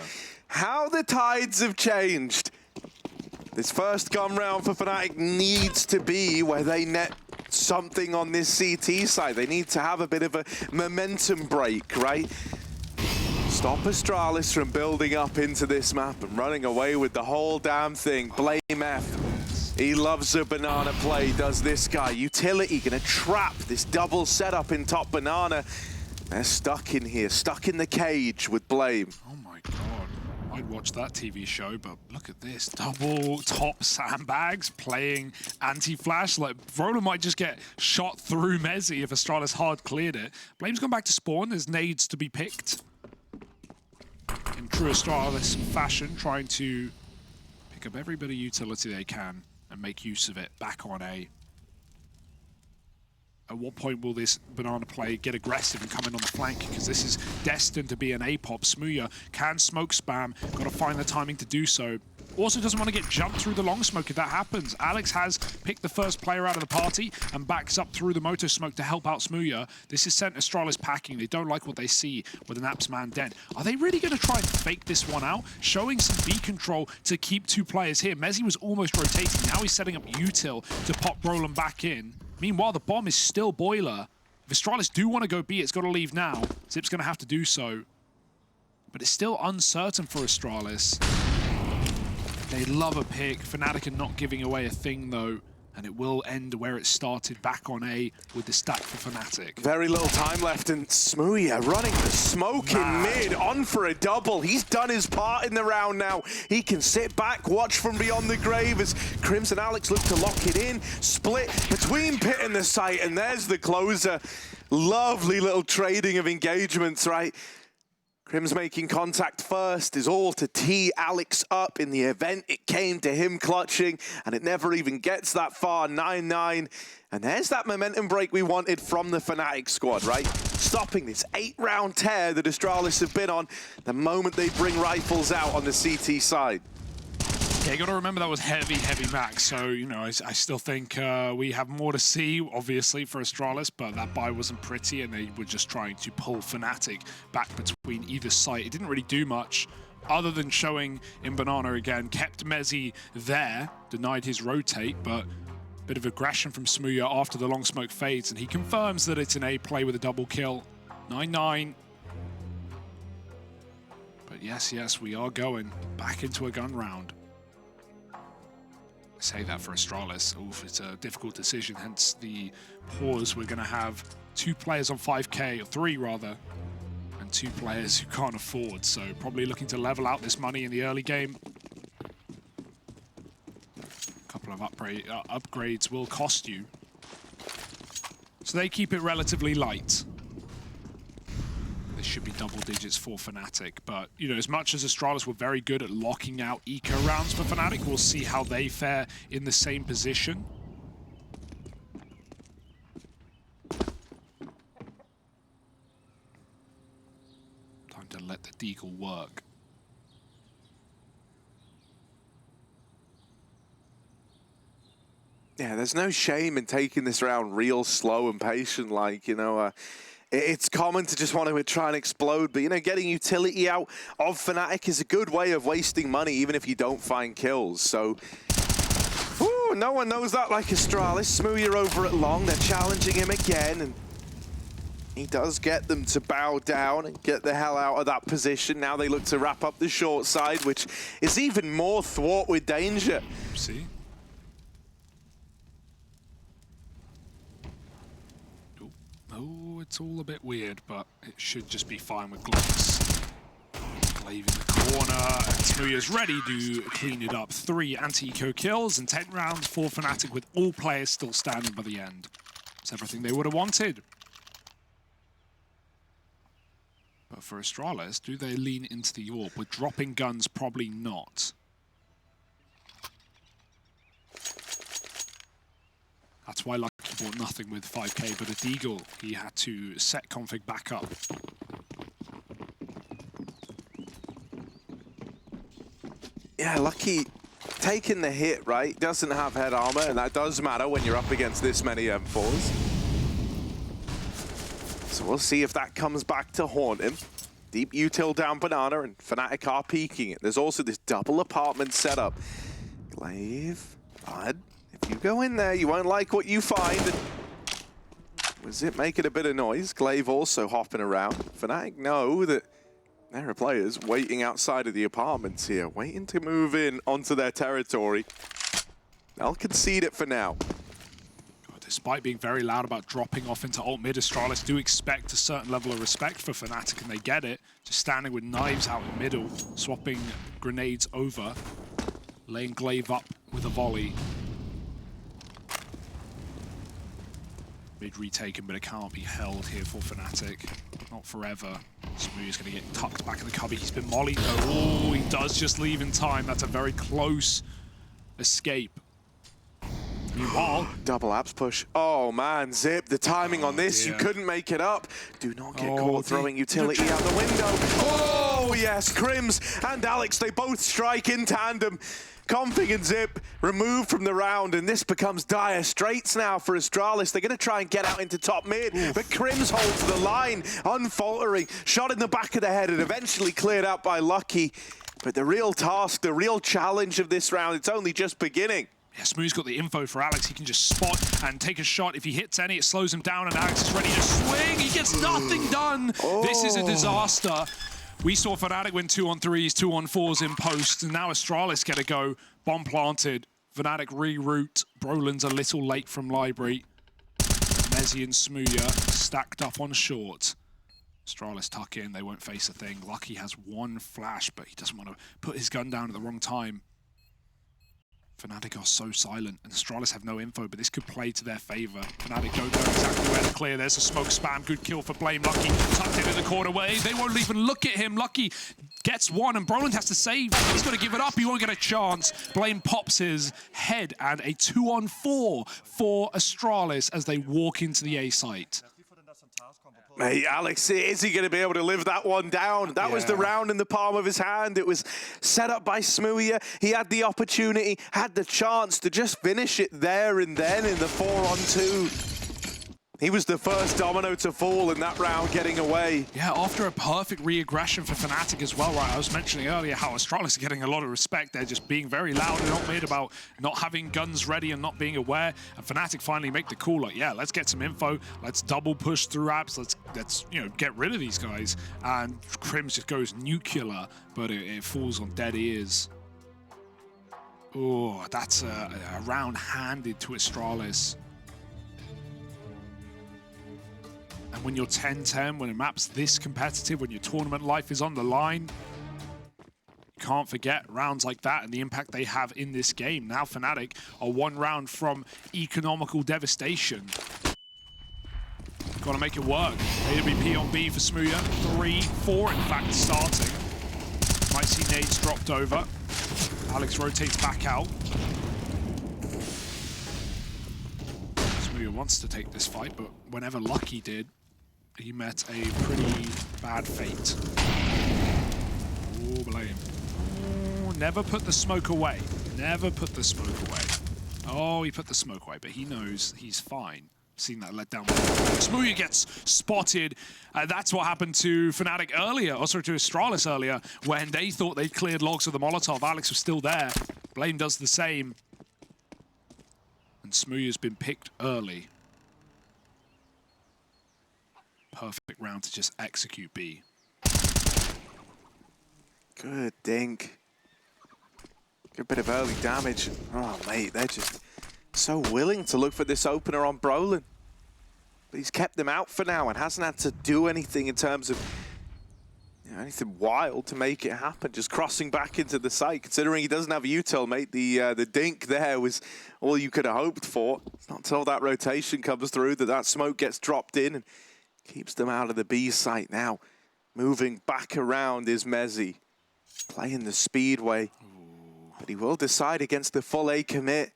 how the tides have changed. This first gun round for fnatic needs to be where they net something on this CT side. They need to have a bit of a momentum break, right? Stop Astralis from building up into this map and running away with the whole damn thing. blameF. He loves a banana play, does this guy. Utility gonna trap this double setup in top banana. They're stuck in here, stuck in the cage with Blame. Oh my god. I'd watch that TV show, but look at this. Double top sandbags playing anti-flash. Like, Roller might just get shot through Mezzy if Astralis hard cleared it. Blame's gone back to spawn. There's nades to be picked. In true Astralis fashion, trying to pick up every bit of utility they can and make use of it. Back on A. At what point will this banana play get aggressive and come in on the flank? Because this is destined to be an A-pop. Smooya can smoke spam. Got to find the timing to do so. Also doesn't want to get jumped through the long smoke if that happens. Alex has picked the first player out of the party and backs up through the moto smoke to help out Smooya. This is sent Astralis packing. They don't like what they see with an Apps man dead. Are they really going to try and fake this one out? Showing some B control to keep 2 players here. Mezzy was almost rotating. Now he's setting up util to pop Brolin back in. Meanwhile, the bomb is still boiler. If Astralis do want to go B, it's got to leave now. Zip's going to have to do so. But it's still uncertain for Astralis. They love a pick. fnatic are not giving away a thing, though. And it will end where it started, back on A with the stack for fnatic. Very little time left, and Smooya running the smoke in mid, on for a double. He's done his part in the round now. He can sit back, watch from beyond the grave as KRIMZ and Alex look to lock it in. Split between pit and the site, and there's the closer. Lovely little trading of engagements, right? KRIMZ making contact first is all to tee Alex up. In the event, it came to him clutching, and it never even gets that far, 9-9. And there's that momentum break we wanted from the fnatic squad, right? Stopping this 8-round tear that Astralis have been on the moment they bring rifles out on the CT side. Yeah, you got to remember that was heavy max. So, you know, I still think we have more to see, obviously, for Astralis, but that buy wasn't pretty, and they were just trying to pull fnatic back between either site. It didn't really do much other than showing in banana again, kept Mezzy there, denied his rotate, but a bit of aggression from Smooya after the long smoke fades, and he confirms that it's an A play with a double kill. 9-9. But yes, we are going back into a gun round. I say that for Astralis. Oof, it's a difficult decision, hence the pause. We're going to have 2 players on 5K, or 3 rather, and and two players who can't afford, so probably looking to level out this money in the early game. A couple of upgrades will cost you. So they keep it relatively light. This should be double digits for fnatic, but you know, as much as Astralis were very good at locking out eco rounds for fnatic, we'll see how they fare in the same position. Time to let the deagle work. Yeah, there's no shame in taking this round real slow and patient, like, you know, it's common to just want to try and explode, but, you know, getting utility out of fnatic is a good way of wasting money, even if you don't find kills. So, whew, no one knows that like Astralis. Smooya over at long, they're challenging him again, and he does get them to bow down and get the hell out of that position. Now they look to wrap up the short side, which is even more thwart with danger. See? Oh, it's all a bit weird, but it should just be fine with Glocks. Glaive in the corner, and Smooya's ready to clean it up. 3 anti-eco kills and 10 rounds for fnatic with all players still standing by the end. It's everything they would have wanted. But for Astralis, do they lean into the AWP? With dropping guns, probably not. That's why Lucky bought nothing with 5k, but a deagle, he had to set config back up. Yeah, Lucky taking the hit, right? Doesn't have head armor, and that does matter when you're up against this many M4s. So we'll see if that comes back to haunt him. Deep util down banana, and fnatic are peeking it. There's also this double apartment setup. Glaive, Bud. If you go in there, you won't like what you find. And was it making a bit of noise? Glaive also hopping around. fnatic know that there are players waiting outside of the apartments here, waiting to move in onto their territory. They'll concede it for now. Despite being very loud about dropping off into alt mid, Astralis do expect a certain level of respect for fnatic, and they get it. Just standing with knives out in middle, swapping grenades over, laying Glaive up with a volley. Mid retaken, but it can't be held here for fnatic. Not forever. Smooya's going to get tucked back in the cubby. He's been mollied though. Oh, he does just leave in time. That's a very close escape. Meanwhile, double apps push. Oh man, Zip, the timing on this, you couldn't make it up. Do not get caught throwing utility out the window. Oh yes, KRIMZ and Alex, they both strike in tandem. Config and Zip removed from the round, and this becomes dire straits now for Astralis. They're going to try and get out into top mid, but KRIMZ holds the line, unfaltering. Shot in the back of the head and eventually cleared out by Lucky. But the real task, the real challenge of this round, it's only just beginning. Yeah, Smooth's got the info for Alex. He can just spot and take a shot. If he hits any, it slows him down, and Alex is ready to swing. He gets nothing done. Oh. This is a disaster. We saw fnatic win 2-on-3s, 2-on-4s in post, and now Astralis get a go. Bomb planted. fnatic reroute. Brolin's a little late from library. Mezzy and Smooya stacked up on short. Astralis tuck in. They won't face a thing. Lucky has one flash, but he doesn't want to put his gun down at the wrong time. fnatic are so silent, and Astralis have no info, but this could play to their favor. fnatic don't know exactly where to clear. There's a smoke spam. Good kill for blame. Lucky tucked in the corner where they won't even look at him. Lucky gets one, and Brolin has to save. He's got to give it up. He won't get a chance. Blame pops his head, and a 2-on-4 for Astralis as they walk into the A site. Hey, Alex, is he going to be able to live that one down? That was the round in the palm of his hand. It was set up by Smooya. He had the opportunity, had the chance to just finish it there and then in the 4-on-2. He was the first domino to fall in that round, getting away. Yeah, after a perfect re-aggression for fnatic as well, right? I was mentioning earlier how Astralis are getting a lot of respect. They're just being very loud and not made about not having guns ready and not being aware. And fnatic finally make the call, like, yeah, let's get some info. Let's double push through apps. Let's you know, get rid of these guys. And KRIMZ just goes nuclear, but it falls on dead ears. Oh, that's a round handed to Astralis. And when you're 10-10, when a map's this competitive, when your tournament life is on the line, you can't forget rounds like that and the impact they have in this game. Now fnatic are one round from economical devastation. Got to make it work. AWP on B for Smooya. 3, 4 in fact starting. Might see nades dropped over. Alex rotates back out. Smooya wants to take this fight, but whenever Lucky did, he met a pretty bad fate. Oh, blame. Oh, never put the smoke away. Never put the smoke away. Oh, he put the smoke away, but he knows he's fine. Seen that let down. Smooya gets spotted. That's what happened to fnatic earlier, also to Astralis earlier, when they thought they'd cleared logs of the Molotov. Alex was still there. Blame does the same. And Smooya's been picked early. Perfect round to just execute B. Good dink. Good bit of early damage. Oh, mate, they're just so willing to look for this opener on Brolin. But he's kept them out for now and hasn't had to do anything in terms of anything wild to make it happen. Just crossing back into the site, considering he doesn't have a util, mate. The dink there was all you could have hoped for. It's not until that rotation comes through that smoke gets dropped in and keeps them out of the B site. Now moving back around is Mezzy, playing the speedway. But he will decide against the full A commit.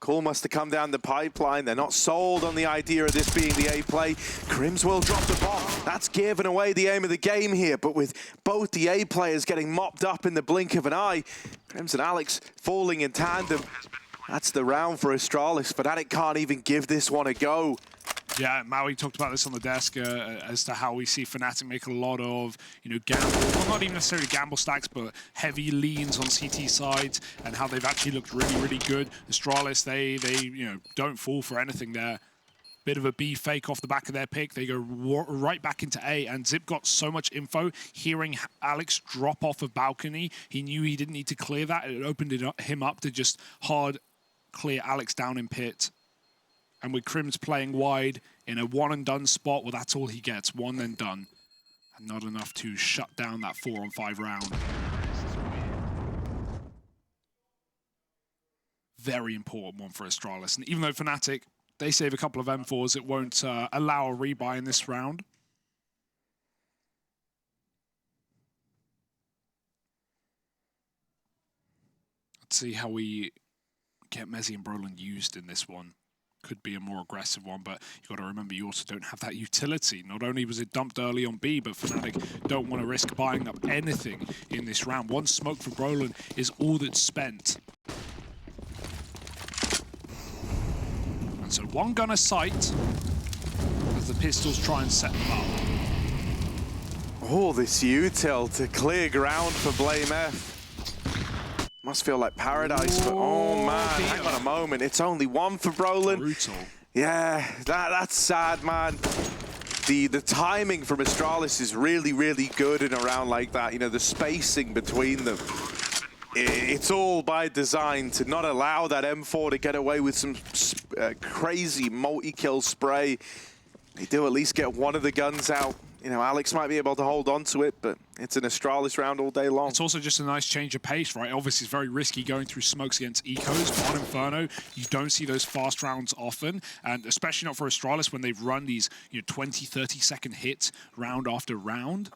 Call must have come down the pipeline. They're not sold on the idea of this being the A play. KRIMZ will drop the bomb. That's giving away the aim of the game here. But with both the A players getting mopped up in the blink of an eye, KRIMZ and Alex falling in tandem. That's the round for Astralis. fnatic can't even give this one a go. Yeah, Maui talked about this on the desk as to how we see fnatic make a lot of, gamble, well, not even necessarily gamble stacks, but heavy leans on CT sides, and how they've actually looked really, really good. Astralis, they don't fall for anything there. Bit of a B fake off the back of their pick. They go right back into A, and Zip got so much info. Hearing Alex drop off of balcony, he knew he didn't need to clear that. It opened him up to just hard clear Alex down in pit. And with KRIMZ playing wide in a one-and-done spot, well, that's all he gets, one and done. And not enough to shut down that 4-on-5 round. Very important one for Astralis. And even though fnatic, they save a couple of M4s, it won't allow a rebuy in this round. Let's see how we get Mezzy and Brolin used in this one. Could be a more aggressive one, but you've got to remember you also don't have that utility. Not only was it dumped early on B, but fnatic don't want to risk buying up anything in this round. One smoke for Brolin is all that's spent. And so one gunner sight as the pistols try and set them up. Oh, this util to clear ground for blameF. Must feel like paradise for... Oh, man, hang on a moment. It's only one for Brolin. Brutal. Yeah, that's sad, man. The timing from Astralis is really, really good in a round like that. The spacing between them. It's all by design to not allow that M4 to get away with some crazy multi-kill spray. They do at least get one of the guns out. Alex might be able to hold on to it, but it's an Astralis round all day long. It's also just a nice change of pace, right? Obviously, it's very risky going through smokes against ecos, but on Inferno, you don't see those fast rounds often, and especially not for Astralis when they've run these 20, 30-second hits round after round.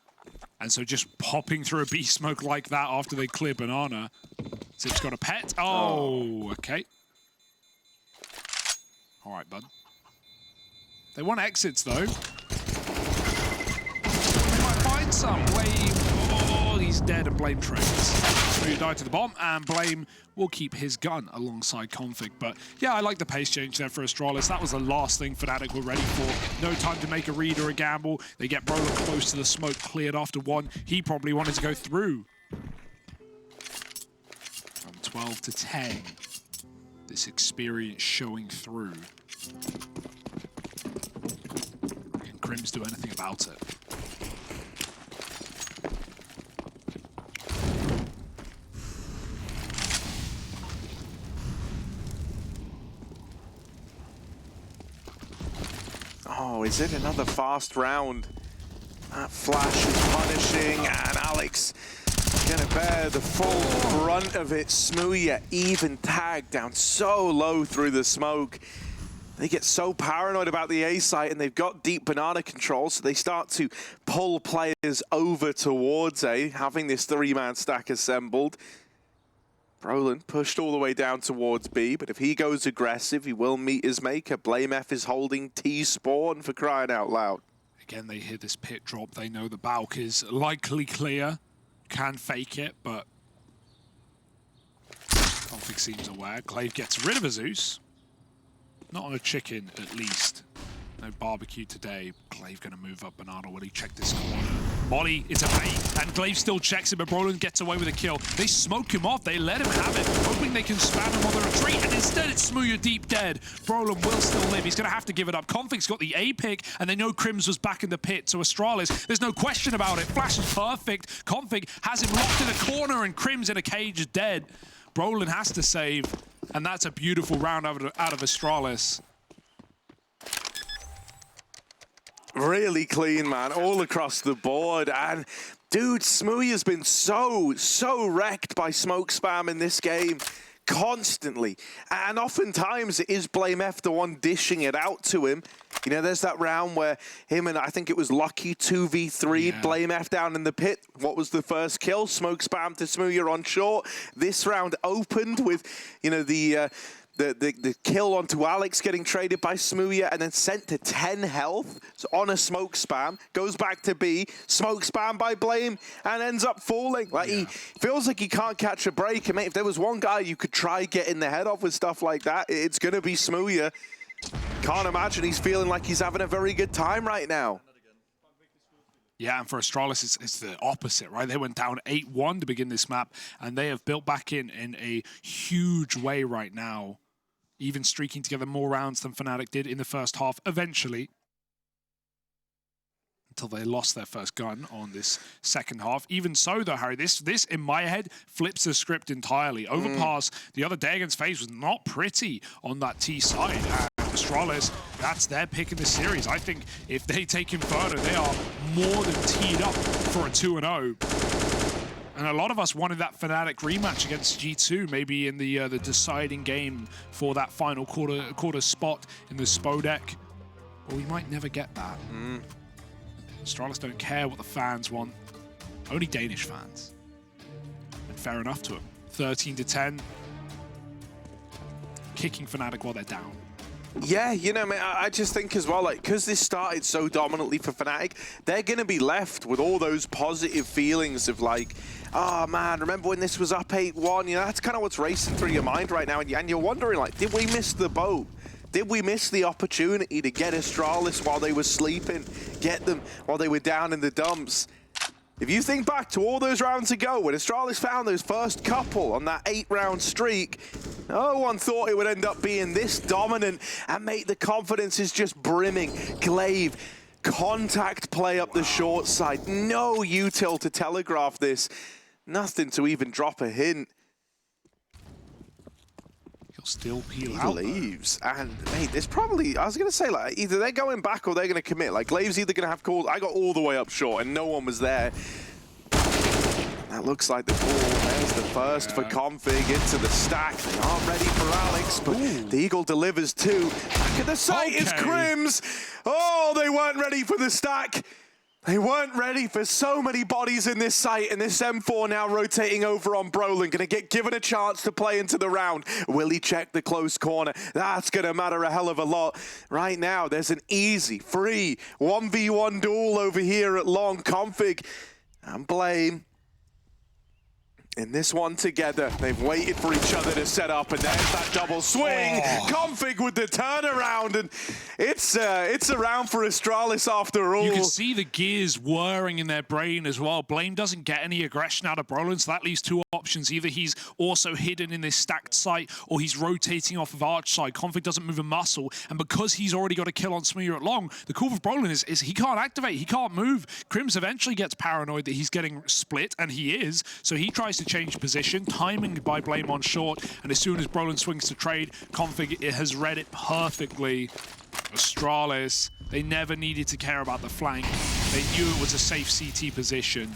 And so just popping through a B smoke like that after they clear banana. Zip's got a pet. Oh, okay. All right, bud. They want exits, though. Some Blame, oh, he's dead, and Blame trades. Smooya died to the bomb, and Blame will keep his gun alongside Config. But yeah, I like the pace change there for Astralis. That was the last thing fnatic were ready for. No time to make a read or a gamble. They get Brolin close to the smoke, cleared after one. He probably wanted to go through. From 12 to 10. This experience showing through. Can KRIMZ do anything about it? Oh, is it another fast round? That flash is punishing, and Alex gonna bear the full brunt of it. Smooya even tagged down so low through the smoke. They get so paranoid about the A site, and they've got deep banana control, so they start to pull players over towards A, having this three-man stack assembled. Brolin pushed all the way down towards B, but if he goes aggressive, he will meet his maker. blameF is holding T-spawn, for crying out loud. Again, they hear this pit drop. They know the Balk is likely clear. Can fake it, but Config seems aware. Glaive gets rid of a Zeus. Not on a chicken, at least. No barbecue today. Glaive gonna move up banana. Will he check this corner? Molly is a bait, and Glaive still checks it, but Brolin gets away with a kill. They smoke him off. They let him have it, hoping they can spam him on the retreat, and instead it's Smooya deep dead. Brolin will still live. He's gonna have to give it up. Config's got the A pick, and they know KRIMZ was back in the pit, so Astralis, there's no question about it. Flash is perfect. Config has him locked in a corner, and KRIMZ in a cage is dead. Brolin has to save, and that's a beautiful round out of Astralis. Really clean, man, all across the board. And dude, Smooya's been so wrecked by smoke spam in this game. Constantly. And oftentimes it is blameF the one dishing it out to him. You know, there's that round where him and I think it was Lucky 2v3'd blameF down in the pit. What was the first kill? Smoke spam to Smooya on short. This round opened with, you know, the kill onto Alex getting traded by Smooya and then sent to 10 health so on a smoke spam, goes back to B, smoke spam by blame, and ends up falling. Like he feels like he can't catch a break. And mate, if there was one guy you could try getting the head off with stuff like that, it's gonna be Smooya. Can't imagine he's feeling like he's having a very good time right now. Yeah, and for Astralis, it's the opposite, right? They went down 8-1 to begin this map, and they have built back in a huge way right now, even streaking together more rounds than fnatic did in the first half, eventually, until they lost their first gun on this second half. Even so, though, Harry, this in my head flips the script entirely. Overpass the other day against FaZe was not pretty on that T side. Astralis, that's their pick in the series. I think if they take Inferno, they are more than teed up for a 2-0. And a lot of us wanted that fnatic rematch against G2, maybe in the deciding game for that final quarter spot in the Spodek. But we might never get that. Astralis don't care what the fans want. Only Danish fans. And fair enough to them. 13-10. Kicking fnatic while they're down. Yeah, you know, man, I just think as well, like, because this started so dominantly for fnatic, they're going to be left with all those positive feelings of like, oh man, remember when this was up 8-1? You know, that's kind of what's racing through your mind right now. And you're wondering, like, did we miss the boat? Did we miss the opportunity to get Astralis while they were sleeping, get them while they were down in the dumps? If you think back to all those rounds ago when Astralis found those first couple on that 8-round streak, no one thought it would end up being this dominant. And mate, the confidence is just brimming. Glaive, contact play up the short side. No util to telegraph this. Nothing to even drop a hint. He'll still peel He out. leaves. And mate, there's probably, I was going to say, like, either they're going back or they're going to commit. Like, Glaive's either going to have calls. I got all the way up short and no one was there. That looks like the ball. There's the first for Config into the stack. They aren't ready for Alex, but the Eagle delivers too. Back at the site is KRIMZ. Oh, they weren't ready for the stack. They weren't ready for so many bodies in this site, and this M4 now rotating over on Brolin. Gonna get given a chance to play into the round. Will he check the close corner? That's gonna matter a hell of a lot. Right now, there's an easy, free 1v1 duel over here at long. Config and blame in this one together. They've waited for each other to set up, and there's that double swing. Config with the turnaround, and it's a round for Astralis after all. You can see the gears whirring in their brain as well. Blame doesn't get any aggression out of Brolin, so that leaves two options. Either he's also hidden in this stacked site, or he's rotating off of Arch side. Config doesn't move a muscle, and because he's already got a kill on Smooya at long, the cool for Brolin is he can't activate, he can't move. KRIMZ eventually gets paranoid that he's getting split, and he is, so he tries to change position, timing by blame on short, and as soon as Brolin swings to trade, Config has read it perfectly. Astralis, they never needed to care about the flank. They knew it was a safe CT position.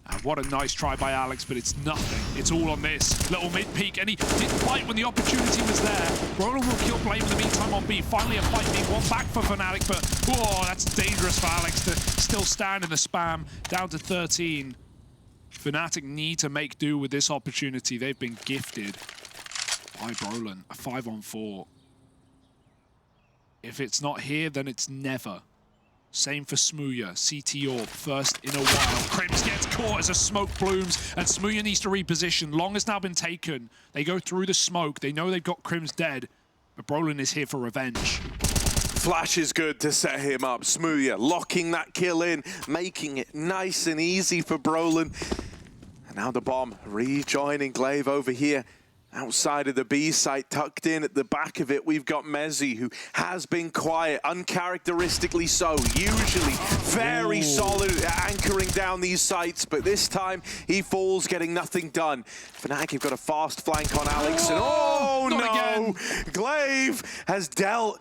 And what a nice try by Alex, but it's nothing. It's all on this little mid-peak, and he didn't fight when the opportunity was there. Brolin will kill Blame in the meantime on B. Finally a fight being won back for fnatic, but whoa, that's dangerous for Alex to still stand in the spam. Down to 13. fnatic need to make do with this opportunity. They've been gifted by Brolin. A 5-on-4. If it's not here, then it's never. Same for Smooya, CT Orb, first in a while. KRIMZ gets caught as a smoke blooms, and Smooya needs to reposition. Long has now been taken. They go through the smoke. They know they've got KRIMZ dead, but Brolin is here for revenge. Flash is good to set him up. Smooya locking that kill in, making it nice and easy for Brolin. And now the bomb rejoining glaive over here. Outside of the B site, tucked in at the back of it, we've got Mezzi, who has been quiet, uncharacteristically so. Usually very solid at anchoring down these sites, but this time he falls, getting nothing done. fnatic have got a fast flank on Alex, and oh no! Again. glaive has dealt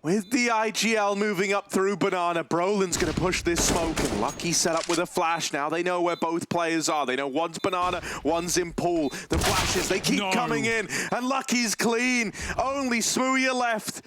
with the IGL moving up through Banana. Brolin's going to push this smoke, and Lucky set up with a flash. Now they know where both players are. They know one's Banana, one's in pool. The flashes, they keep coming in, and Lucky's clean. Only Smooya left.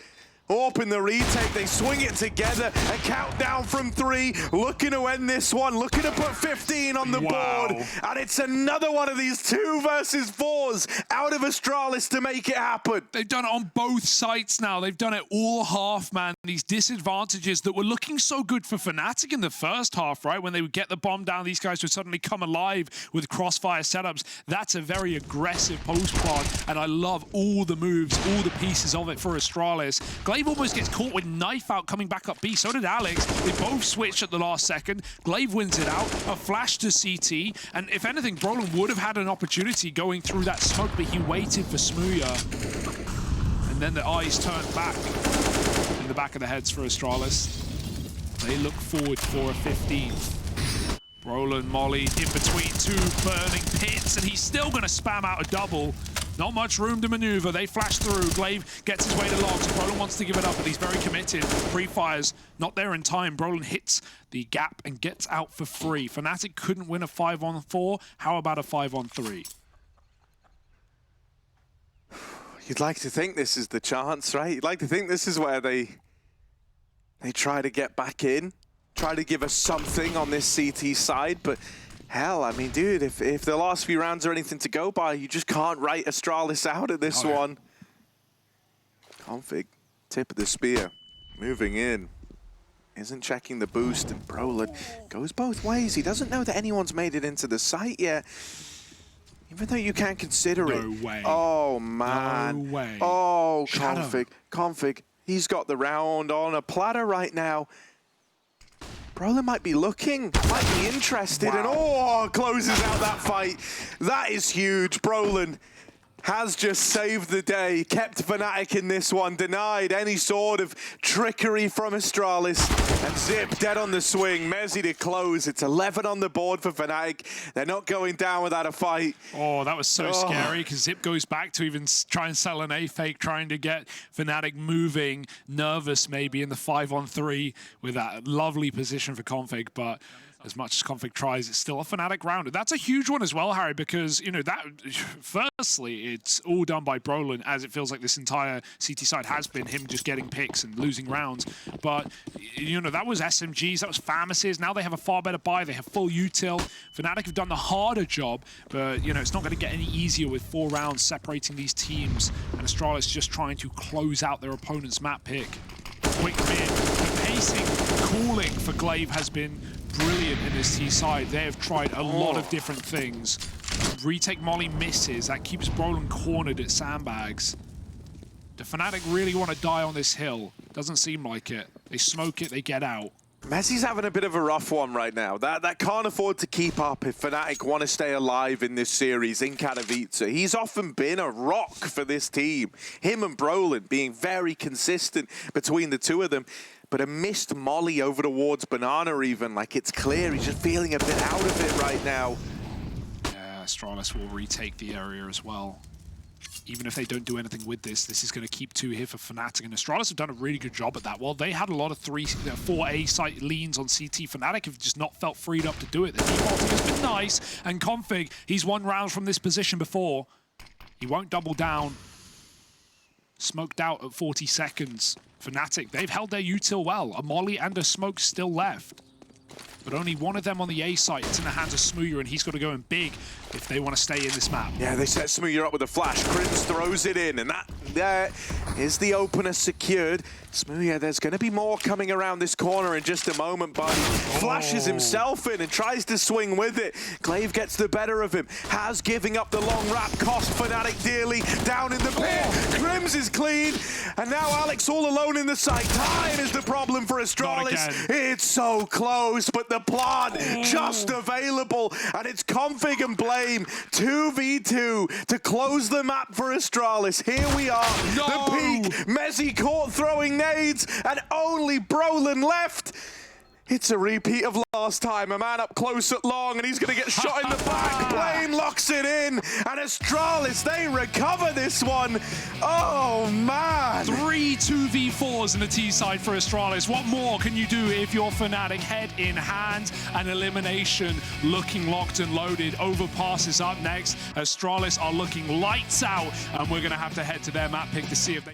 Orp in the retake, they swing it together. A countdown from 3, looking to end this one, looking to put 15 on the board. And it's another one of these 2 versus 4s out of Astralis to make it happen. They've done it on both sites now. They've done it all half, man. These disadvantages that were looking so good for fnatic in the first half, right? When they would get the bomb down, these guys would suddenly come alive with crossfire setups. That's a very aggressive post-prod, and I love all the moves, all the pieces of it for Astralis. Glaive almost gets caught with knife out coming back up B. So did Alex. They both switched at the last second. Glaive wins it out. A flash to CT. And if anything, Brolin would have had an opportunity going through that smoke, but he waited for Smooya. And then the eyes turned back in the back of the heads for Astralis. They look forward for a 15. Brolin mollied in between 2 burning pits, and he's still going to spam out a double. Not much room to maneuver. They flash through. Glaive gets his way to logs. Brolin wants to give it up, but he's very committed. Pre-fires not there in time. Brolin hits the gap and gets out for free. fnatic couldn't win a 5-on-4. How about a 5-on-3? You'd like to think this is the chance, right? You'd like to think this is where they try to get back in, try to give us something on this CT side, but hell, I mean, dude, if the last few rounds are anything to go by, you just can't write Astralis out of this one. Config, tip of the spear, moving in. Isn't checking the boost, and Brolin goes both ways. He doesn't know that anyone's made it into the site yet. Even though you can't consider it. No way. Oh, man. No way. Oh, Shadow. Config. He's got the round on a platter right now. Brolin might be looking, might be interested, and closes out that fight. That is huge. Brolin has just saved the day, kept fnatic in this one, denied any sort of trickery from Astralis, and Zip dead on the swing. Mezzi to close. It's 11 on the board for fnatic. They're not going down without a fight. Oh, that was so scary, because Zip goes back to even try and sell an A-fake, trying to get fnatic moving, nervous maybe in the 5-on-3 with that lovely position for Config, but as much as Config tries, it's still a fnatic round. That's a huge one as well, Harry, because, you know, that, firstly, it's all done by Brolin, as it feels like this entire CT side has been him just getting picks and losing rounds. But, you know, that was SMGs, that was Famises. Now they have a far better buy. They have full util. fnatic have done the harder job, but, you know, it's not going to get any easier with 4 rounds separating these teams. And Astralis just trying to close out their opponent's map pick. Quick mid. The pacing, cooling for Glaive has been brilliant in this T side. They have tried a lot of different things. Retake molly misses. That keeps Brolin cornered at sandbags. Do fnatic really want to die on this hill? Doesn't seem like it. They smoke it, they get out. Messi's having a bit of a rough one right now. That can't afford to keep up if fnatic want to stay alive in this series in Katowice. He's often been a rock for this team. Him and Brolin being very consistent between the 2 of them. But a missed molly over towards Banana even, like it's clear he's just feeling a bit out of it right now. Yeah, Astralis will retake the area as well. even if they don't do anything with this, this is going to keep 2 here for Fnatic, and Astralis have done a really good job at that. Well, they had a lot of 4A site leans on CT. Fnatic have just not felt freed up to do it. The defaulting has been nice, and Config, he's won rounds from this position before. He won't double down. Smoked out at 40 seconds. Fnatic, they've held their util well. A molly and a smoke still left. But only one of them on the A site. It's in the hands of Smooya, and he's got to go in big if they want to stay in this map. Yeah, they set Smooya up with a flash. KRIMZ throws it in, and that there is the opener secured. Smooya, there's going to be more coming around this corner in just a moment, but he flashes himself in and tries to swing with it. glaive gets the better of him. Has giving up the long wrap cost Fnatic dearly. Down in the pit. KRIMZ is clean, and now Alex all alone in the site. Time is the problem for Astralis. It's so close, but the plant just available, and it's Config and Blame 2v2 to close the map for Astralis. Here we are, the peak. Mezzy caught throwing nades, and only Brolin left. It's a repeat of last time. A man up close at long, and he's going to get shot in the back. Blame locks it in, and Astralis, they recover this one. Oh, man. 3 2v4s in the T side for Astralis. What more can you do if you're Fnatic? Head in hand, and elimination looking locked and loaded. Overpass is up next. Astralis are looking lights out, and we're going to have to head to their map pick to see if they...